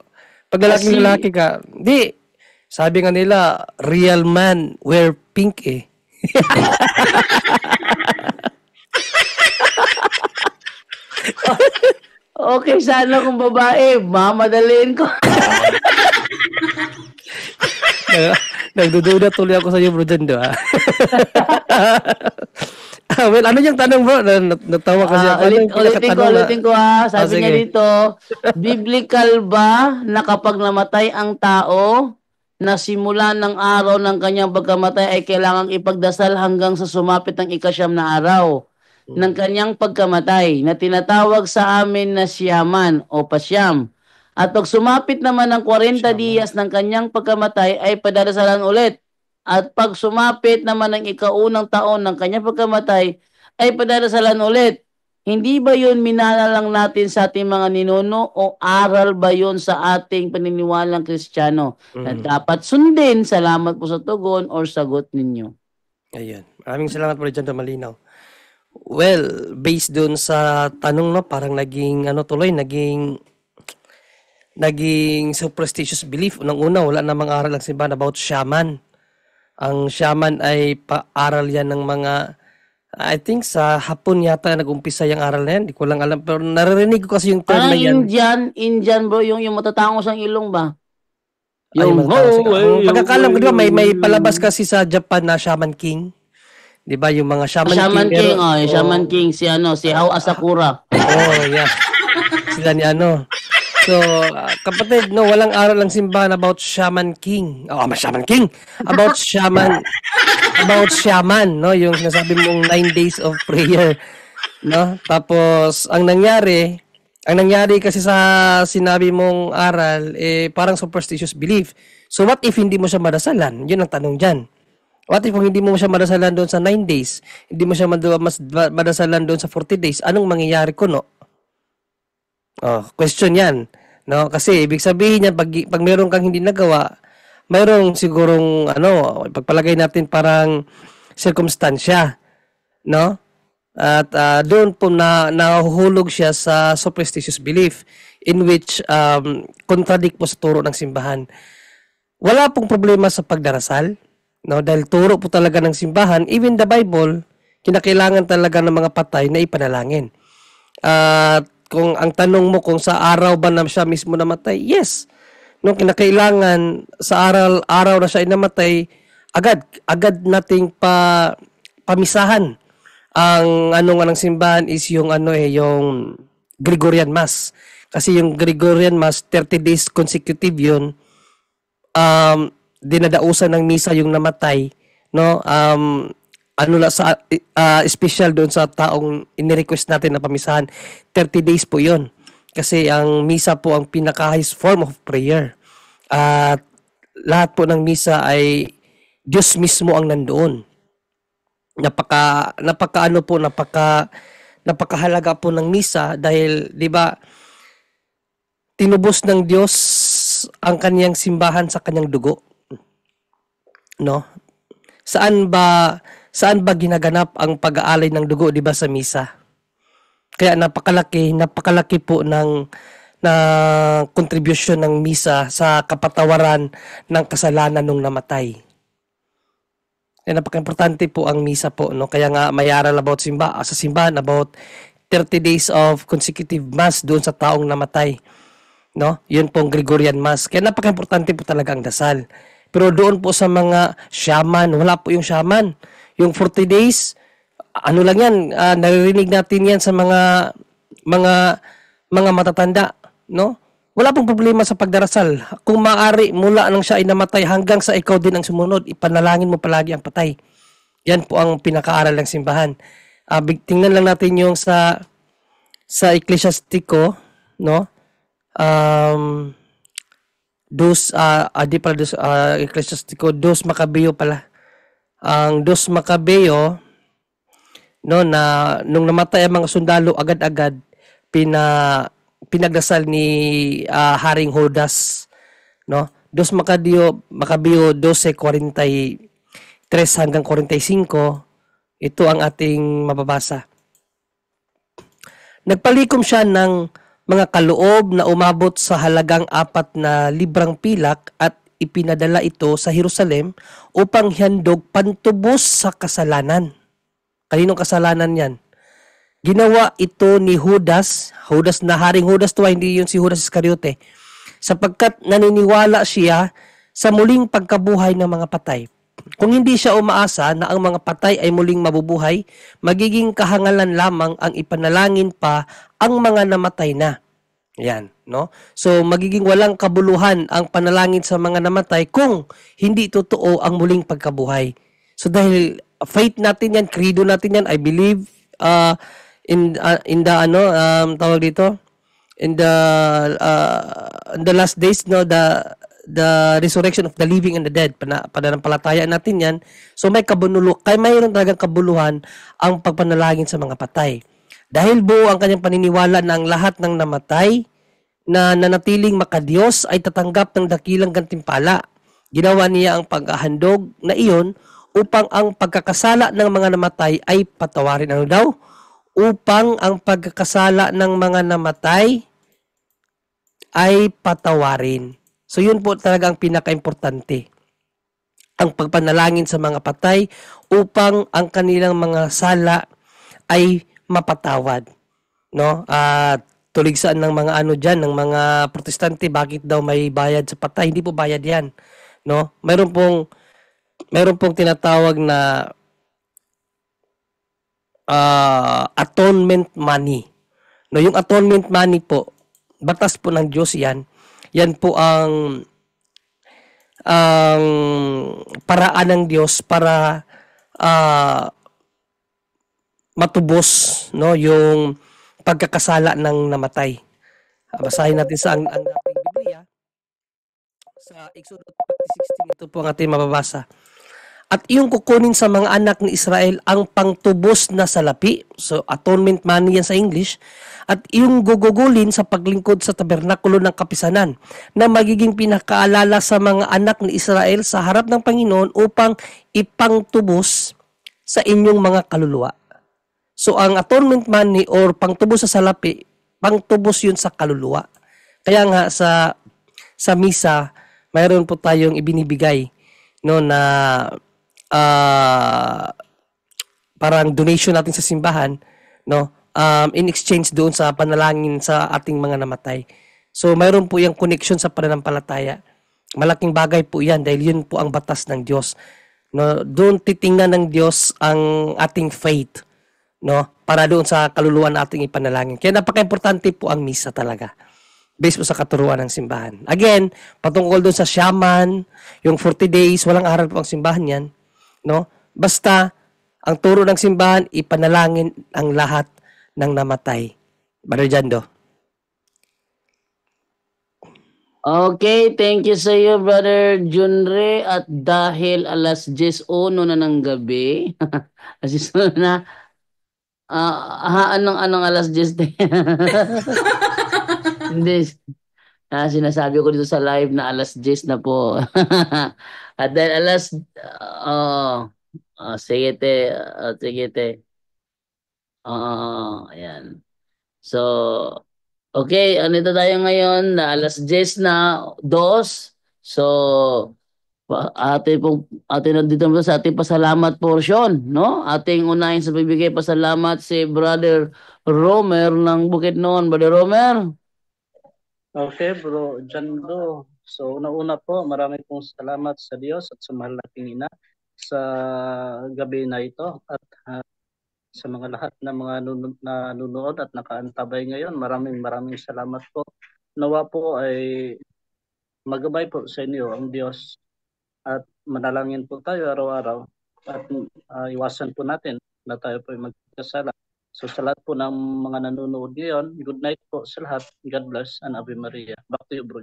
pag lalaking lalaki ka, di, sabi nga nila, real man wear pink eh. Okay, sana kung babae, mamadaliin ko. Nagdududa tuloy ako sa iyo bro dyan do ah. Well, ano yung tanong bro? Natawa kasi ako. Ulitin ko ha. Sabi niya sige. dito, biblical ba na kapag namatay ang tao, na simula ng araw ng kanyang pagkamatay ay kailangang ipagdasal hanggang sa sumapit ang ikasyam na araw ng kanyang pagkamatay na tinatawag sa amin na siyaman o pasyam. At pag sumapit naman ng 40 diyas ng kanyang pagkamatay ay padadasalan ulit. At pag sumapit naman ng ikaunang taon ng kanyang pagkamatay ay padadasalan ulit. Hindi ba yun minanalang natin sa ating mga ninuno o aral ba yun sa ating paniniwalang Kristiyano na dapat sundin? Salamat po sa tugon or sagot ninyo. Ayun. Maraming salamat po dyan do, malinaw. Well, based dun sa tanong no, parang naging ano tuloy, naging superstitious belief. Unang-una, wala namang aral ang simbahan about shaman. Ang shaman ay paaral yan ng mga, I think sa Hapon yata nag-umpisa yung aral na yan. Di ko lang alam, pero naririnig ko kasi yung term na yan. Indian bro, yung matatangos ang ilong ba? Ay, Yung ang pagkakalam ko, di ba, may palabas kasi sa Japan na Shaman King. Di ba, yung mga Shaman King. Yung Shaman King, si Hao Asakura. Oh, yeah. Sila ni ano. So, kapatid, no, walang aral ang simbahan about Shaman King. Shaman King. About shaman, no, yung sinasabi mong 9 days of prayer, no? Tapos ang nangyari kasi sa sinabi mong aral parang superstitious belief. So what if hindi mo siya madasalan? Yun ang tanong diyan. What if hindi mo siya madasalan doon sa 9 days? Hindi mo siya madasalan doon sa 40 days? Anong mangyayari kuno? Question yan. No? Kasi ibig sabihin yan, pag meron kang hindi nagawa, mayroong sigurong, pagpalagay natin parang circumstansya. No? At doon po nahuhulog siya sa superstitious belief in which contradict po sa turo ng simbahan. Wala pong problema sa pagdarasal. No? Dahil turo po talaga ng simbahan, even the Bible, kinakailangan talaga ng mga patay na ipanalangin. At kung ang tanong mo kung sa araw ba na siya mismo namatay, yes. Nung kinakailangan sa araw na siya namatay, agad nating pamisahan. Ang nga ng simbahan is yung yung Gregorian Mass. Kasi yung Gregorian Mass 30 days consecutive yun. Dinadausan ng misa yung namatay, no? Special doon sa taong inirequest natin na pamisahan, 30 days po yun. Kasi ang misa po ang pinaka-highest form of prayer. At lahat po ng misa ay Diyos mismo ang nandoon. Napakahalaga po ng misa dahil, di ba, tinubos ng Diyos ang kanyang simbahan sa kanyang dugo. No? Saan ba saan ba ginaganap ang pag-aalay ng dugo, di ba, sa misa? Kaya napakalaki po ng contribution ng misa sa kapatawaran ng kasalanan nung namatay. Kaya napaka-importante po ang misa po, no? Kaya nga may aral about sa simbahan about 30 days of consecutive mass doon sa taong namatay, no? Yun pong Gregorian Mass. Kaya napaka-importante po talaga ang dasal. Pero doon po sa mga shaman, wala po yung shaman. Yung 40 days, ano lang yan, naririnig natin yan sa mga matatanda, no? Wala pong problema sa pagdarasal. Kung maaari, mula nang siya ay namatay hanggang sa ikaw din ang sumunod, ipanalangin mo palagi ang patay. Yan po ang pinakaaral ng simbahan. Tingnan lang natin yung sa Ecclesiastico, no? Ecclesiastico, Dos Macabeo pala. Ang Dos Macabeo, no, na nung namatay ang mga sundalo, agad-agad pinagdasal ni Haring Judas, no? Dos Macabeo 12:43 hanggang 45. Ito ang ating mababasa. Nagpalikom siya ng mga kaloob na umabot sa halagang 4 na librang pilak at ipinadala ito sa Jerusalem upang handog pantubos sa kasalanan. Kaninong kasalanan yan? Ginawa ito ni Judas na Haring Judas to, hindi yun si Judas Iscariote, sapagkat naniniwala siya sa muling pagkabuhay ng mga patay. Kung hindi siya umaasa na ang mga patay ay muling mabubuhay, magiging kahangalan lamang ang ipanalangin pa ang mga namatay na. Yan, no? So, magiging walang kabuluhan ang panalangin sa mga namatay kung hindi totoo ang muling pagkabuhay. So, dahil faith natin yan, credo natin yan, I believe in tawag dito, in the last days, no, the resurrection of the living and the dead, pananampalatayaan natin yan. So may mayroon talagang kabuluhan ang pagpanalangin sa mga patay. Dahil buo ang kanyang paniniwala na ang lahat ng namatay na nanatiling makadiyos ay tatanggap ng dakilang gantimpala. Ginawa niya ang paghahandog na iyon upang ang pagkakasala ng mga namatay ay patawarin. Ano daw? Upang ang pagkakasala ng mga namatay ay patawarin. So yun po talaga ang pinaka-importante. Ang pagpanalangin sa mga patay upang ang kanilang mga sala ay mapatawad, no? Tuligsaan ng mga ng mga Protestante, bakit daw may bayad sa patay? Hindi po bayad 'yan, no? Meron pong tinatawag na atonement money. No, yung atonement money po, batas po ng Diyos 'yan. Yan po ang paraan ng Diyos para matubos, no, yung pagkakasala ng namatay. Basahin natin sa ang ating Biblia sa Exodus 16. Ito po ang ating mababasa. At iyong kukunin sa mga anak ni Israel ang pangtubos na salapi. So, atonement money yan sa English. At iyong gugugulin sa paglingkod sa tabernakulo ng kapisanan na magiging pinakaalala sa mga anak ni Israel sa harap ng Panginoon upang ipangtubos sa inyong mga kaluluwa. So, ang atonement money or pangtubos sa salapi, pangtubos yun sa kaluluwa. Kaya nga sa misa, mayroon po tayong ibinibigay, no, na parang donation natin sa simbahan, no, in exchange doon sa panalangin sa ating mga namatay. So mayroon po yung connection sa pananampalataya. Malaking bagay po yan dahil yun po ang batas ng Diyos, no. Doon titingnan ng Diyos ang ating faith, no, para doon sa kaluluwa nating ipanalangin. Kaya napaka-importante po ang misa talaga, based po sa katuruan ng simbahan. Again, patungkol doon sa shaman, yung 40 days, walang aral po ang simbahan yan, no? Basta, ang turo ng simbahan, ipanalangin ang lahat ng namatay. Brother Jando. Okay, thank you sa iyo, Brother Junre. At dahil alas 10:01 na ng gabi, alas 10 na, anong alas 10? Hindi. Sinasabi ko dito sa live na alas 10 na po. At dahil Sige te, sige te. Ayan. So, okay, anito tayo ngayon na alas 10 na, 2. So, ate na dito sa ating pasalamat portion, no? Ating unahin sa bibigay pasalamat si Brother Romer ng Bukidnon. Brother Romer. Okay, bro, Jando. So, una-una po, marami pong salamat sa Diyos at sa mahal nating ina sa gabi na ito at sa mga lahat na mga nanonood at nakaantabay ngayon. Maraming salamat po. Nawa po ay magabay po sa inyo ang Diyos at manalangin po tayo araw-araw at iwasan po natin na tayo po ay magkasala. So sa lahat po ng mga nanonood ngayon, good night po sa lahat. God bless and Ave Maria. Back to you, bro.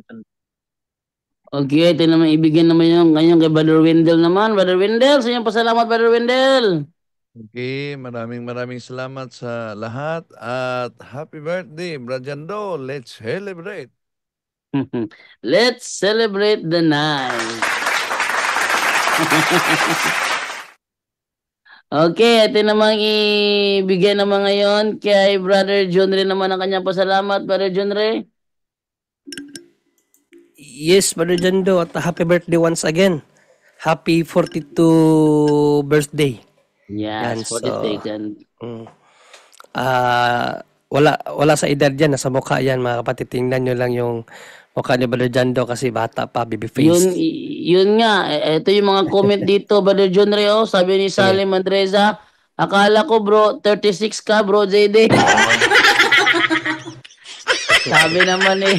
Okay, ito naman ibigyan naman yung kanyang kay Brother Wendell naman. Brother Wendell, sa inyong pasalamat, Brother Wendell. Okay, maraming salamat sa lahat at happy birthday, Brajando. Let's celebrate. Let's celebrate the night. Okay, ito namang ibigay naman ngayon kay Brother John Ray naman ang kanyang pasalamat. Brother John Ray. Yes, Brother Jando, at happy birthday once again. Happy 42 birthday. Yan, Yes, for the so, taken. wala sa edad yan, nasa mukha yan mga kapatid. Tingnan nyo lang yung mukha ni Brother Jando kasi bata pa, baby face. Yun nga, ito yung mga comment dito, Brother John Ray, oh, sabi ni Salim Andreza, akala ko bro, 36 ka bro, JD. Sabi naman ni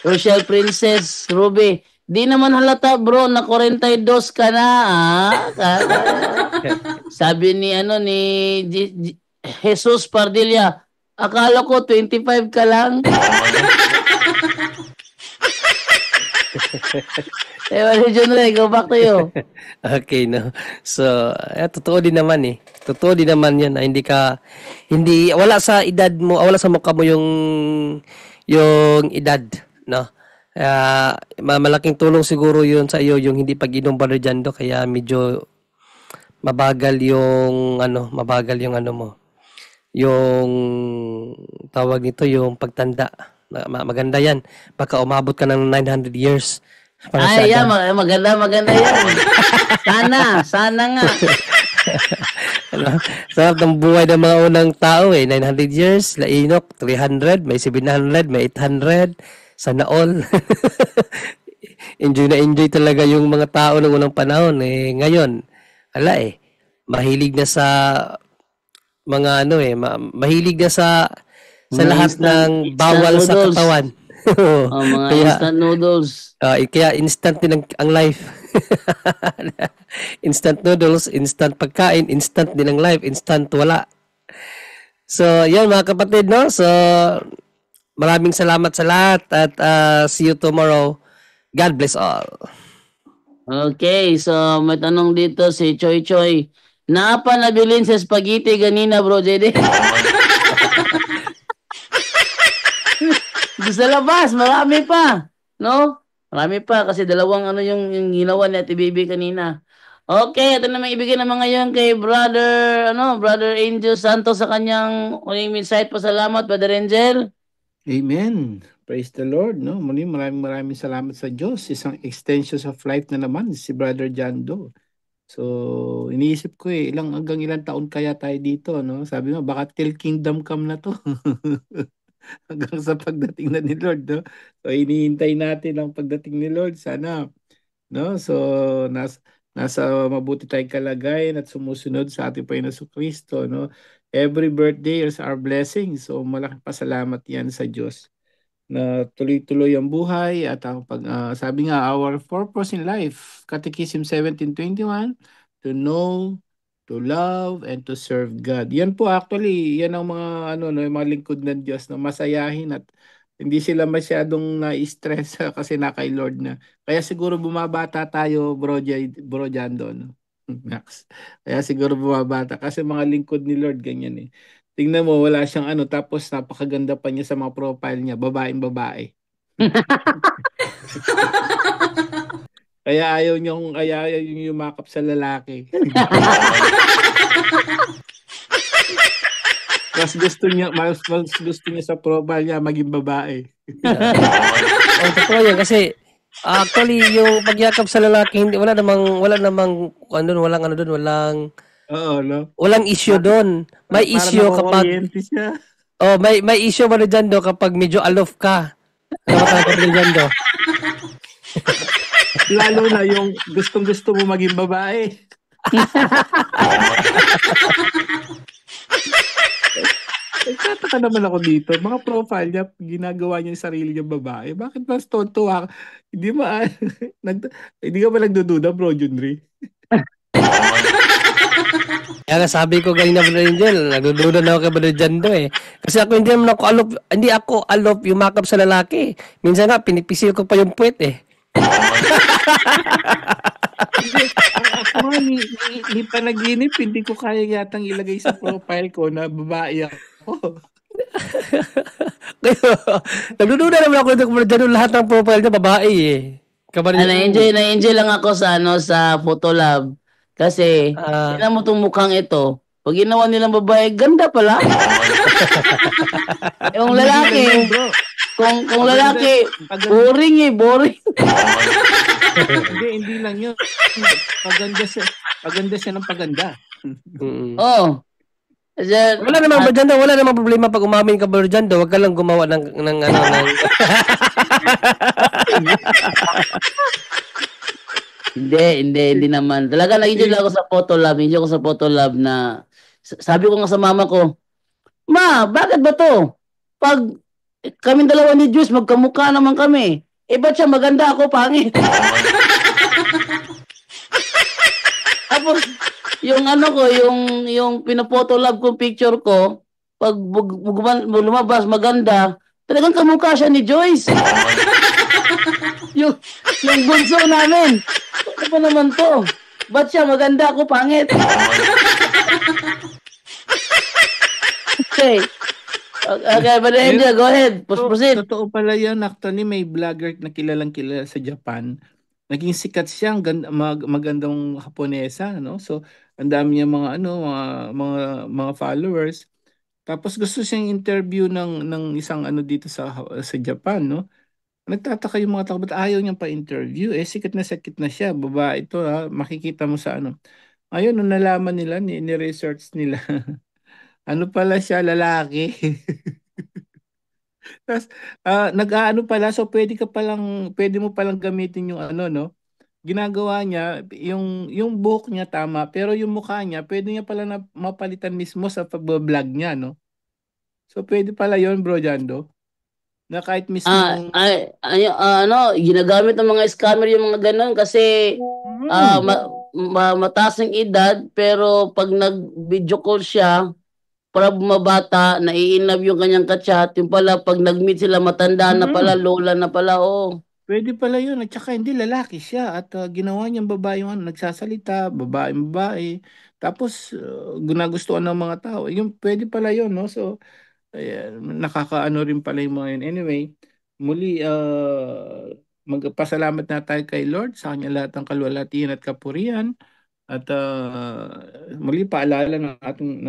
Rochelle Princess Ruby, di naman halata bro, na 42 ka na, Sabi ni Jesus Pardilla, akala ko 25 ka lang. Brother John Ray, go back to you. Okay, no. So, totoo din naman eh. Totoo din naman 'yan na hindi wala sa edad mo, wala sa mukha mo yung edad, no. Malaking tulong siguro 'yun sa iyo yung hindi pag-inom, Brother Jando, kaya medyo mabagal yung ano mo. Yung tawag nito, yung pagtanda. Maganda 'yan. Baka umabot ka ng 900 years. Ay, yeah, maganda yan. Sana nga. Sarap ng buhay ng mga unang tao eh. 900 years, Enoch, 300, may 700, may 800, sana all. Enjoy talaga yung mga tao ng unang panahon eh. Ngayon, mahilig na sa mga mahilig na sa lahat ng bawal sa katawan. Mga instant noodles. Kaya instant din ang life. Instant noodles, instant pagkain, instant din ang life, instant wala. So, yan mga kapatid, no? So, maraming salamat sa lahat at see you tomorrow. God bless all. Okay, so may tanong dito si Choy Choy. Naapa nabilin sa spaghetti ganina, bro, JD? Sa labas, marami pa. No? Marami pa kasi dalawang yung ginawa ni Ate Bibi kanina. Okay, ito naman ibigay naman ngayon kay Brother Angel Santos sa kanyang insight. Pasalamat, Brother Angel. Amen. Praise the Lord, no? Muli, maraming salamat sa Diyos. Isang extension of life na naman si Brother Jando. So, iniisip ko hanggang ilang taon kaya tayo dito, no? Sabi mo, baka till kingdom come na to. Hanggang sa pagdating na ni Lord, no? So, hinihintay natin ang pagdating ni Lord. Sana, no? So, nasa mabuti tayong kalagayan at sumusunod sa ating Panginoon Kristo, no? Every birthday is our blessing. So, malaking pasalamat yan sa Diyos na tuloy-tuloy ang buhay at ang sabi nga, our purpose in life, Catechism 1721, to know, to love, and to serve God. Yan po actually, yan ang mga yung mga lingkod ng Diyos na masayahin at hindi sila masyadong na-stress kasi na kay Lord na. Kaya siguro bumabata tayo, Bro Jando, no? Max. Kaya siguro bumabata kasi mga lingkod ni Lord ganyan eh. Tingnan mo, wala siyang tapos napakaganda pa niya sa mga profile niya, babaeng babae. Kaya ayaw niyong yumakap sa lalaki. mas gusto niya sa profile niya maging babae. Oh, totoo yan kasi actually yung pagyakap sa lalaki wala namang Oo, no? walang issue doon. May Parang issue kapag nakukuryente siya. may issue ba dyan do kapag medyo alof ka. Ano ba talaga dyan do? Lalo na yung gustong-gusto mo maging babae. Nagtataka naman ako dito. Mga profile niya, ginagawa niya yung sarili niyang babae. Bakit mas tontuwa ka? Hindi ba, hindi ka ba nagdududa, Bro Junri? Kaya nga sabi ko kanina Brother Angel, nagdududa na ako kay Brother Jando eh. Kasi ako hindi ako alop yumakap sa lalaki. Minsan nga pinipisil ko pa yung puwet eh. Ako nga, ni panaginip, hindi ko kaya yatang ilagay sa profile ko na babae ako. Kaya nagdududa naman ako kay Brother Jando, lahat ng profile niya babae eh. Na-enjoy lang ako sa Photolab. Kasi, tingnan mo itong mukhang ito. Pag ginawa nilang babae, ganda pala. Yung lalaki, kung lalaki, boring. Hindi lang yun. Paganda siya ng paganda. Oh. Wala namang problema pag umamin ka Brother Jando, wag ka lang gumawa ng Hindi naman. Talaga nag-enjoy lang ako sa Photolab. Enjoy ako sa Photolab na sabi ko nga sa mama ko, Ma, bakit ba to? Pag kami dalawa ni Juice, magkamukha naman kami. Ba't siya maganda ako, pangit? Tapos, yung pinaphotolab ko picture ko, pag lumabas maganda, talagang kamukha siya ni Joyce. yung bunso namin. Ano ba naman to? Ba't siya maganda ako, pangit? Okay. Okay, Brother Angel, go ahead. Proceed. Totoo pala yan. Actually, may vlogger na kilalang kilala sa Japan. Naging sikat siya, magandang Haponesa, no? So, ang dami niya mga followers. Tapos gusto siyang interview ng isang dito sa Japan, no? Nagtataka yung mga tao, ba't ayaw niyang pa-interview? Sikat na siya. Babae ito, ha? Makikita mo sa Ayun, nung nalaman nila, ni-research nila. Pala siya, lalaki. Tapos, pala, so pwede mo palang gamitin yung no? Ginagawa niya, yung buhok niya tama, pero yung mukha niya, pwede niya pala na mapalitan mismo sa pag-vlog niya, no? So, pwede pala yon Bro Jando. Na kahit mismo ginagamit ng mga scammer yung mga ganun kasi mataas ang edad pero pag nag-video call siya para bumabata, nai-inlove yung kanyang kachat, yung pala pag nag-meet sila matanda na pala, lola na pala, Pwede pala yun. At saka hindi, lalaki siya. At ginawa niyang babae yung nagsasalita, babae. Tapos, gunagustuhan ng mga tao. Yung pwede pala yun, no? So, nakakaano rin pala yung mga yun. Anyway, muli, magpasalamat na tayo kay Lord sa kanya lahat ng kalwalhatian at kapurihan. At muli paalala ng ating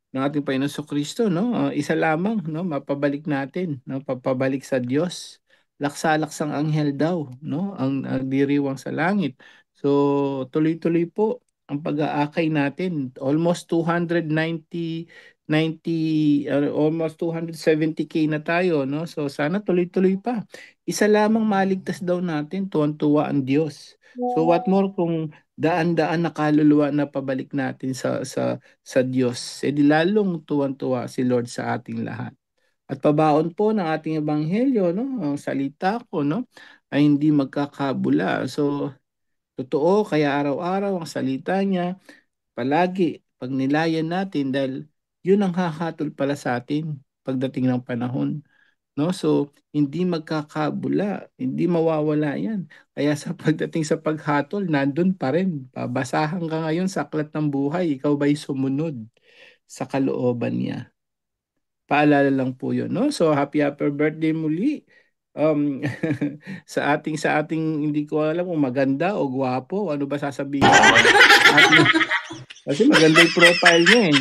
ng ating Panginoon Kristo, no? Isa lamang, no? Mapabalik natin, no? Papabalik sa Diyos. Laksa-laksang anghel daw, no? Ang diriwang sa langit. So, tuloy-tuloy po ang pag-aakay natin. Almost 270k na tayo, no? So, sana tuloy-tuloy pa. Isa lamang maligtas daw natin, tuwan-tuwa ang Diyos. So, what more kung daan-daan na kaluluwa na pabalik natin sa Diyos. Di lalong tuwan-tuwa si Lord sa ating lahat. At pabaon po ng ating ebanghelyo, no? Ang salita ko, no? Ay hindi magkakabula. So, totoo, kaya araw-araw ang salita niya, palagi, pag nilayan natin, dahil yun ang hahatol pala sa atin pagdating ng panahon. No? So, hindi magkakabula, hindi mawawala yan. Kaya sa pagdating sa paghatol, nandun pa rin. Babasahan ka ngayon sa aklat ng buhay, ikaw ba'y sumunod sa kalooban niya? Paalala lang po yun, no? So, happy birthday muli, um, sa ating hindi ko alam kung maganda o gwapo, ano ba sasabihin ko? Kasi maganda yung profile niya eh.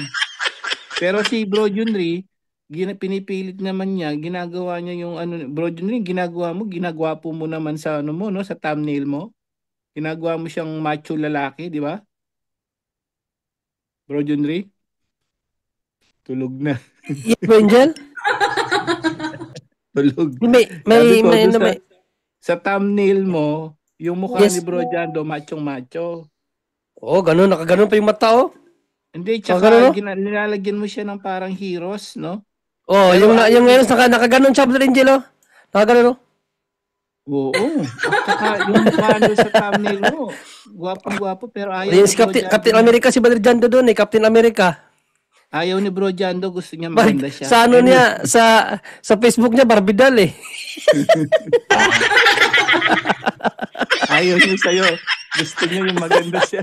Pero si Bro Junri, pinipilit naman niya, ginagawa niya yung ano, Bro Junri, ginagwapo mo naman sa ano mo, no, sa thumbnail mo. Ginagawa mo siyang macho lalaki, di ba? Bro Junri? Tulog na. Yes, Bro Angel? Tulog. May, Sabi ko, may, doon may, sa thumbnail mo, yung mukha Yes. ni Bro Jando, machong macho. oh, ganun, nakaganon pa yung mata, oh. Hindi, ganun, tsaka no? nilalagyan mo siya ng parang heroes, no? Oh, Pero yung ngayon, nakaganon siya, Brother Angel, oh. Nakaganon, oh. Oo. At saka yung mukha nyo sa thumbnail mo, gwapong-gwapo, pero ayaw Ayun, ni si Bro Captain Jando. America, si Brother Jando doon, eh. Captain America. Ayaw ni Bro Jando, gusto niya maganda siya. Sa ano niya, sa Facebook niya, Barbidal, eh. Ayaw niya sa'yo. Gusto niya yung maganda siya.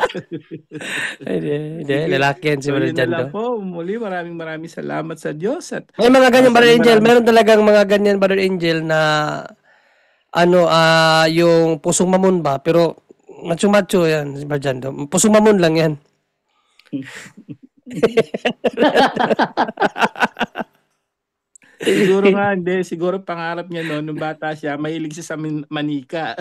Hindi, lalaki yan si So, Brother yun na lang Jando. po. Muli, maraming salamat sa Diyos. At May mga ganyan, Brother Angel. maraming- Meron talagang mga ganyan, Brother Angel, na ano, yung pusong mamon ba? Pero macho-macho yan, si Brother Jando. Pusong mamon lang yan. Siguro nga, hindi. Siguro pangarap niya noon, nung bata siya, mahilig siya sa manika.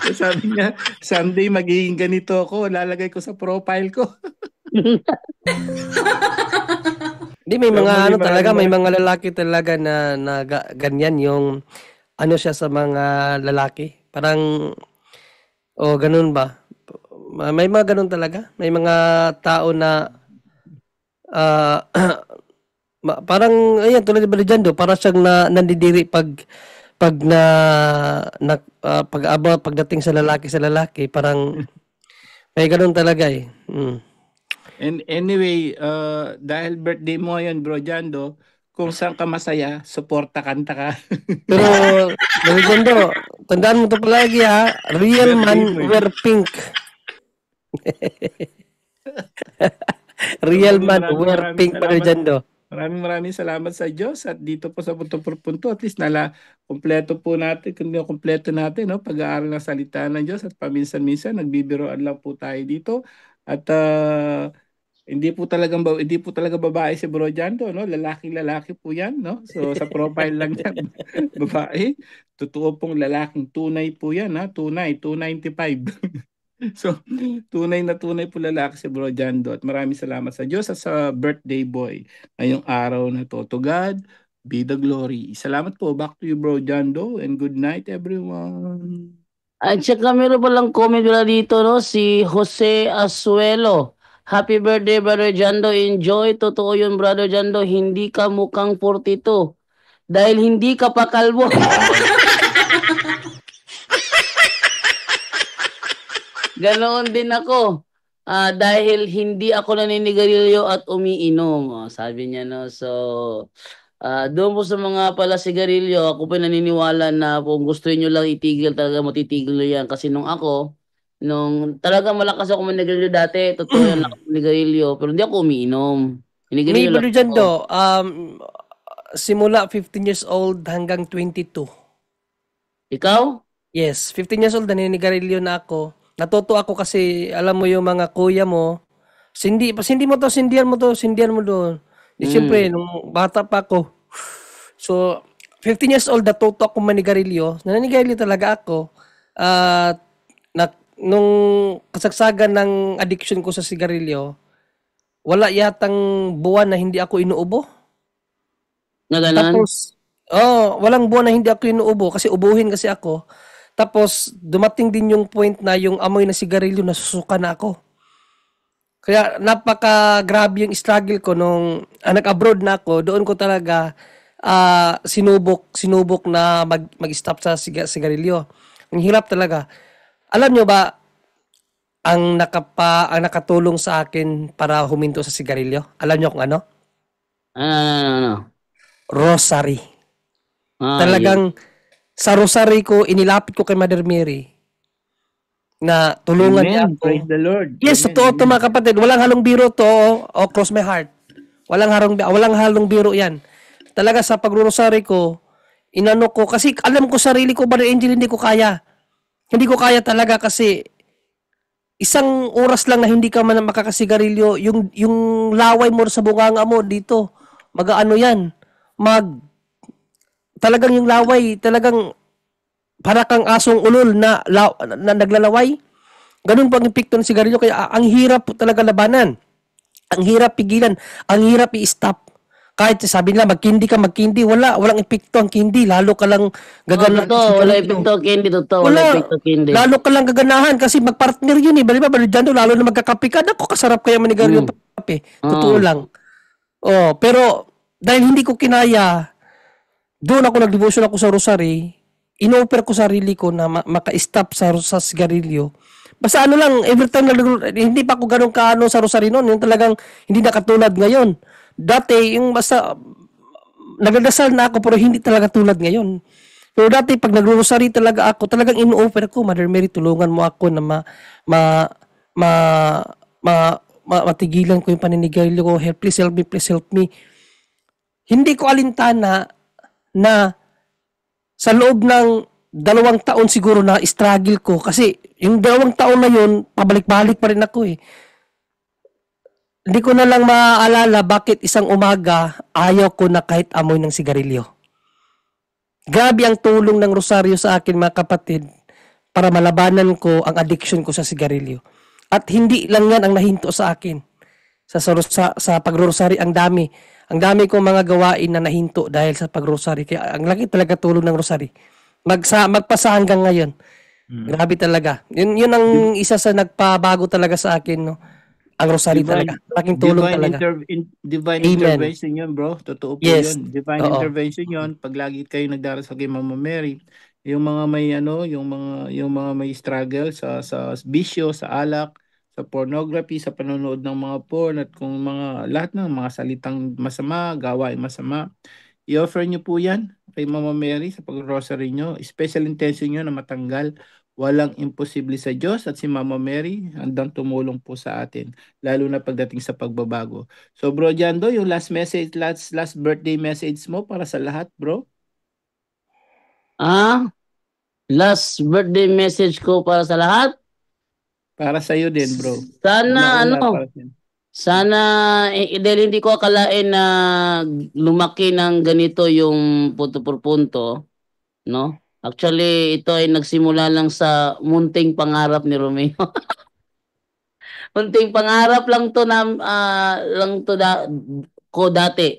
So, sabi niya, someday magiging ganito ako, lalagay ko sa profile ko. Hindi, may mga Muli, ano talaga, may maraming- mga lalaki talaga na ganyan yung ano siya sa mga lalaki. Parang, ganun ba? May mga ganun talaga. May mga tao na parang, ayan, tulad ni Baliljando, para siyang nandidiri pagdating sa lalaki, parang may ganun talaga eh. And anyway, dahil birthday mo ngayon, Bro Jando, kung saan ka masaya, suporta kanta ka. Pero, Baliljando, tandaan mo to palagi ha, real man wear pink. Real man wear Maraming pink, salamat. Baliljando. Maraming salamat sa Diyos at dito po sa Punto por Punto, at least kompleto po natin, no, pag-aaral ng salita ng Diyos at paminsan-minsan nagbibiroan lang po tayo dito at hindi po talaga babae si Bro Jando, no? Lalaki po 'yan, no? So sa profile lang yan, babae. Totoo pong lalaking tunay po 'yan, ha? Tunay 295. So, tunay po lalaki si Bro Jando at maraming salamat sa Diyos at sa birthday boy ngayong araw na to. To God be the glory. Salamat po. Back to you, Bro Jando, and good night, everyone. At saka meron palang comment wala dito, no? Si Jose Asuelo. Happy birthday, Brother Jando. Enjoy. Totoo yun, Brother Jando. Hindi ka mukhang 42. Dahil hindi ka pa kalbo. Ganoon din ako. Dahil hindi ako naninigarilyo at umiinom. Sabi niya, no? So, doon po sa mga pala sigarilyo, ako pa naniniwala na kung gusto niyo lang itigil, talaga matitigil niyo yan. Kasi nung talaga malakas ako manigarilyo dati, totoo yan, lakas manigarilyo, pero hindi ako umiinom. May Inigarilyo lang Brother ako. Jando, simula 15 years old hanggang 22. Ikaw? Yes, 15 years old, naninigarilyo na ako. Natuto ako kasi, alam mo yung mga kuya mo, sindihan mo doon. Siyempre, nung bata pa ako. So, 15 years old, natuto ako manigarilyo. Naninigarilyo talaga ako. Nung kasagsagan ng addiction ko sa sigarilyo, wala yatang buwan na hindi ako inuubo. Na ganun? Tapos, walang buwan na hindi ako inuubo kasi ubuhin kasi ako. Tapos, dumating din yung point na yung amoy na sigarilyo, nasusuka na ako. Kaya, napaka-grabe yung struggle ko nung nag-abroad na ako. Doon ko talaga sinubok na mag-stop sa sigarilyo. Ang hirap talaga. Alam nyo ba, ang nakatulong sa akin para huminto sa sigarilyo? Alam nyo kung ano? Ano? Rosary. Ah, Talagang sa rosary ko, inilapit ko kay Mother Mary na tulungan niya Amen. ako. Praise the Lord. Yes, Amen. totoo to mga kapatid. Walang halong biro to. Cross my heart. Walang halong biro yan. Talaga sa pagrorosary ko, inano ko, kasi alam ko sarili ko, Brother Angel, hindi ko kaya. Hindi ko kaya talaga kasi isang oras lang na hindi ka man makakasigarilyo, yung laway mo sa bunganga mo dito, mag-ano yan, talagang yung laway, talagang para kang asong ulol na naglalaway. Ganun po ang epekto ng sigarilyo, kaya ang hirap po talaga labanan. Ang hirap pigilan, ang hirap i-stop. Kahit sabi nila magkindi ka, walang epekto ang kindi, lalo ka lang gaganahan. Wala epekto kindi, totoo. Wala epekto kindi. Lalo ka lang gaganahan kasi magpartner yun eh. Baliba, dyan lalo na magkakape ka. Naku, kasarap kaya manigarilyo kape. Totoo lang. Pero dahil hindi ko kinaya, doon ako nag-devotion ako sa rosary, in-offer ko sarili ko na maka-stop sa sigarilyo. Basta ano lang, every time hindi pa ako ganun kaano sa rosary noon, yung talagang hindi na katulad ngayon. Dati, yung basta, nagdadasal na ako pero hindi talaga tulad ngayon. Pero dati, pag nag-rosary talaga ako, talagang in-offer ko, Mother Mary, tulungan mo ako na matigilan ko yung paninigarilyo ko. Please help me. Hindi ko alintana na sa loob ng 2 taon siguro na struggle ko kasi yung 2 taon na yun, pabalik-balik pa rin ako eh. Hindi ko na lang maaalala bakit isang umaga ayaw ko na kahit amoy ng sigarilyo. Grabe ang tulong ng rosaryo sa akin, mga kapatid, para malabanan ko ang addiction ko sa sigarilyo. At hindi lang yan ang nahinto sa akin. Sa pagrosary, ang dami. Ang dami kong mga gawain na nahinto dahil sa pagrosary. Kaya ang laki talaga tulong ng rosary. Magpasa hanggang ngayon. Grabe talaga. Yun ang isa sa nagpabago talaga sa akin, no? Ang rosary talaga. Laking tulong talaga. Divine Amen. intervention yun, bro. Totoo po Yes. yun. Divine Oo. intervention yun. Pag lagi kayo nagdarasal kay Mama Mary, yung mga may yung mga may struggle sa bisyo, sa alak, sa pornography, sa panonood ng mga porn at kung lahat ng mga salitang masama, gawain masama, i-offer nyo po yan kay Mama Mary sa pag-rosary nyo. Special intention nyo na matanggal. Walang imposible sa Diyos at si Mama Mary handang tumulong po sa atin, lalo na pagdating sa pagbabago. So bro Jando, yung last birthday message mo para sa lahat, bro? Last birthday message ko para sa lahat? Para sa iyo din, bro. Sana Una-una para sa iyo. Sana dahil hindi ko akalain na lumaki ng ganito yung punto por punto, no? Actually, ito ay nagsimula lang sa munting pangarap ni Romeo. Munting pangarap lang to ko dati.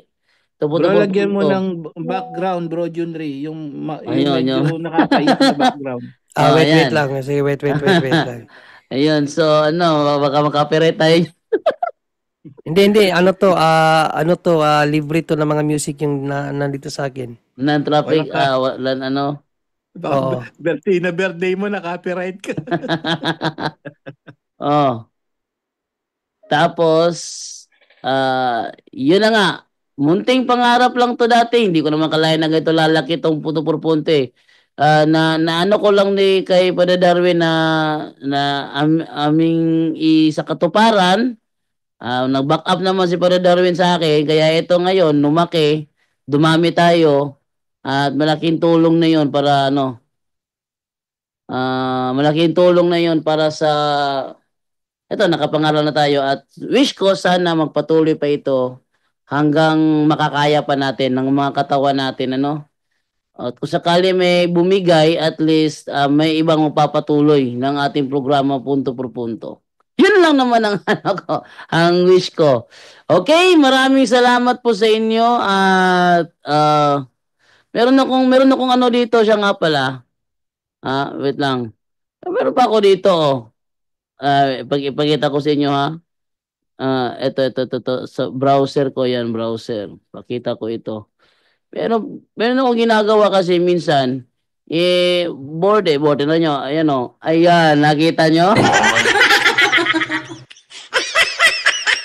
Ito punto Bro, por lagyan mo punto. ng background, bro Junri, yung Ayun, medyo nakakainis na background. Wait ayan. lang. Sige, wait lang. Ayun, so baka makapirate tayo. Hindi. Libre to ng mga music yung nandito sa akin. Non-traffic, Wala Oo. birthday mo, na-copyright ka. Tapos, yun na nga. Munting pangarap lang to dati. Hindi ko naman kalain na ganito lalaki tong puto por punte. Na ano ko lang kay Padre Darwin na aming isa katuparan. Nag-back up naman si Padre Darwin sa akin. Kaya ito ngayon, lumaki, dumami tayo. At malaking tulong na yun para malaking tulong na yun para sa ito, nakapangaral na tayo at wish ko sana magpatuloy pa ito hanggang makakaya pa natin ng mga katawan natin, At kung sakali may bumigay, at least may ibang magpapatuloy ng ating programa punto por punto. Yun lang naman ang ang wish ko. Okay, maraming salamat po sa inyo at meron akong dito siya nga pala. Wait lang. Meron pa ako dito, ipakita ko sa inyo, ha. Ito sa browser ko yan, browser. Pakita ko ito. Pero meron akong ginagawa kasi minsan, board na nyo. Ayan, ayan, nakita nyo?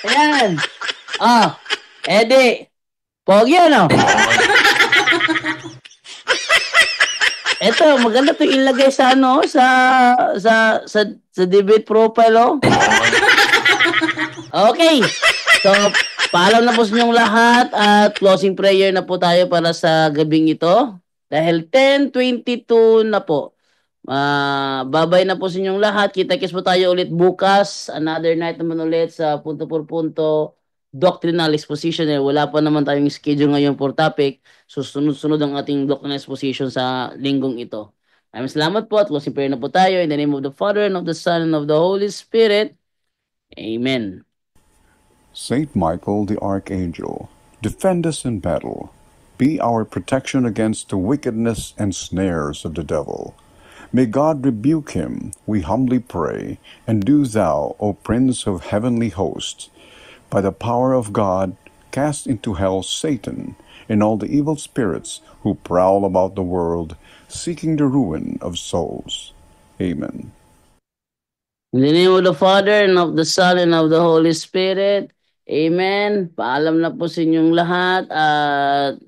Ayan. Edi, pogi Ito, maganda 'to ilagay sa sa debate profile, Okay. So, Paalam na po sa inyong lahat at closing prayer na po tayo para sa gabing ito. Dahil 10:22 na po. Babay na po sa inyong lahat. Kita-kits po tayo ulit bukas. Another night naman ulit sa punto por punto doctrinal exposition. Wala pa naman tayong schedule ngayon for topic. Susunod-sunod ang ating doctrinal exposition sa linggong ito. Maraming salamat po at closing prayer na po tayo. In the name of the Father, and of the Son, and of the Holy Spirit. Amen. Saint Michael the Archangel, defend us in battle. Be our protection against the wickedness and snares of the devil. May God rebuke him, we humbly pray, and do thou, O Prince of heavenly hosts, by the power of God, cast into hell Satan and all the evil spirits who prowl about the world, seeking the ruin of souls. Amen. In the name of the Father, and of the Son, and of the Holy Spirit. Amen. Paalam na po sa inyong lahat. At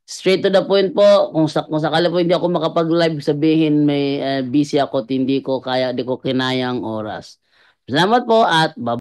straight to the point po, kung sakali po hindi ako makapag-live, sabihin may busy ako at hindi ko kinayang oras. Salamat po at bye.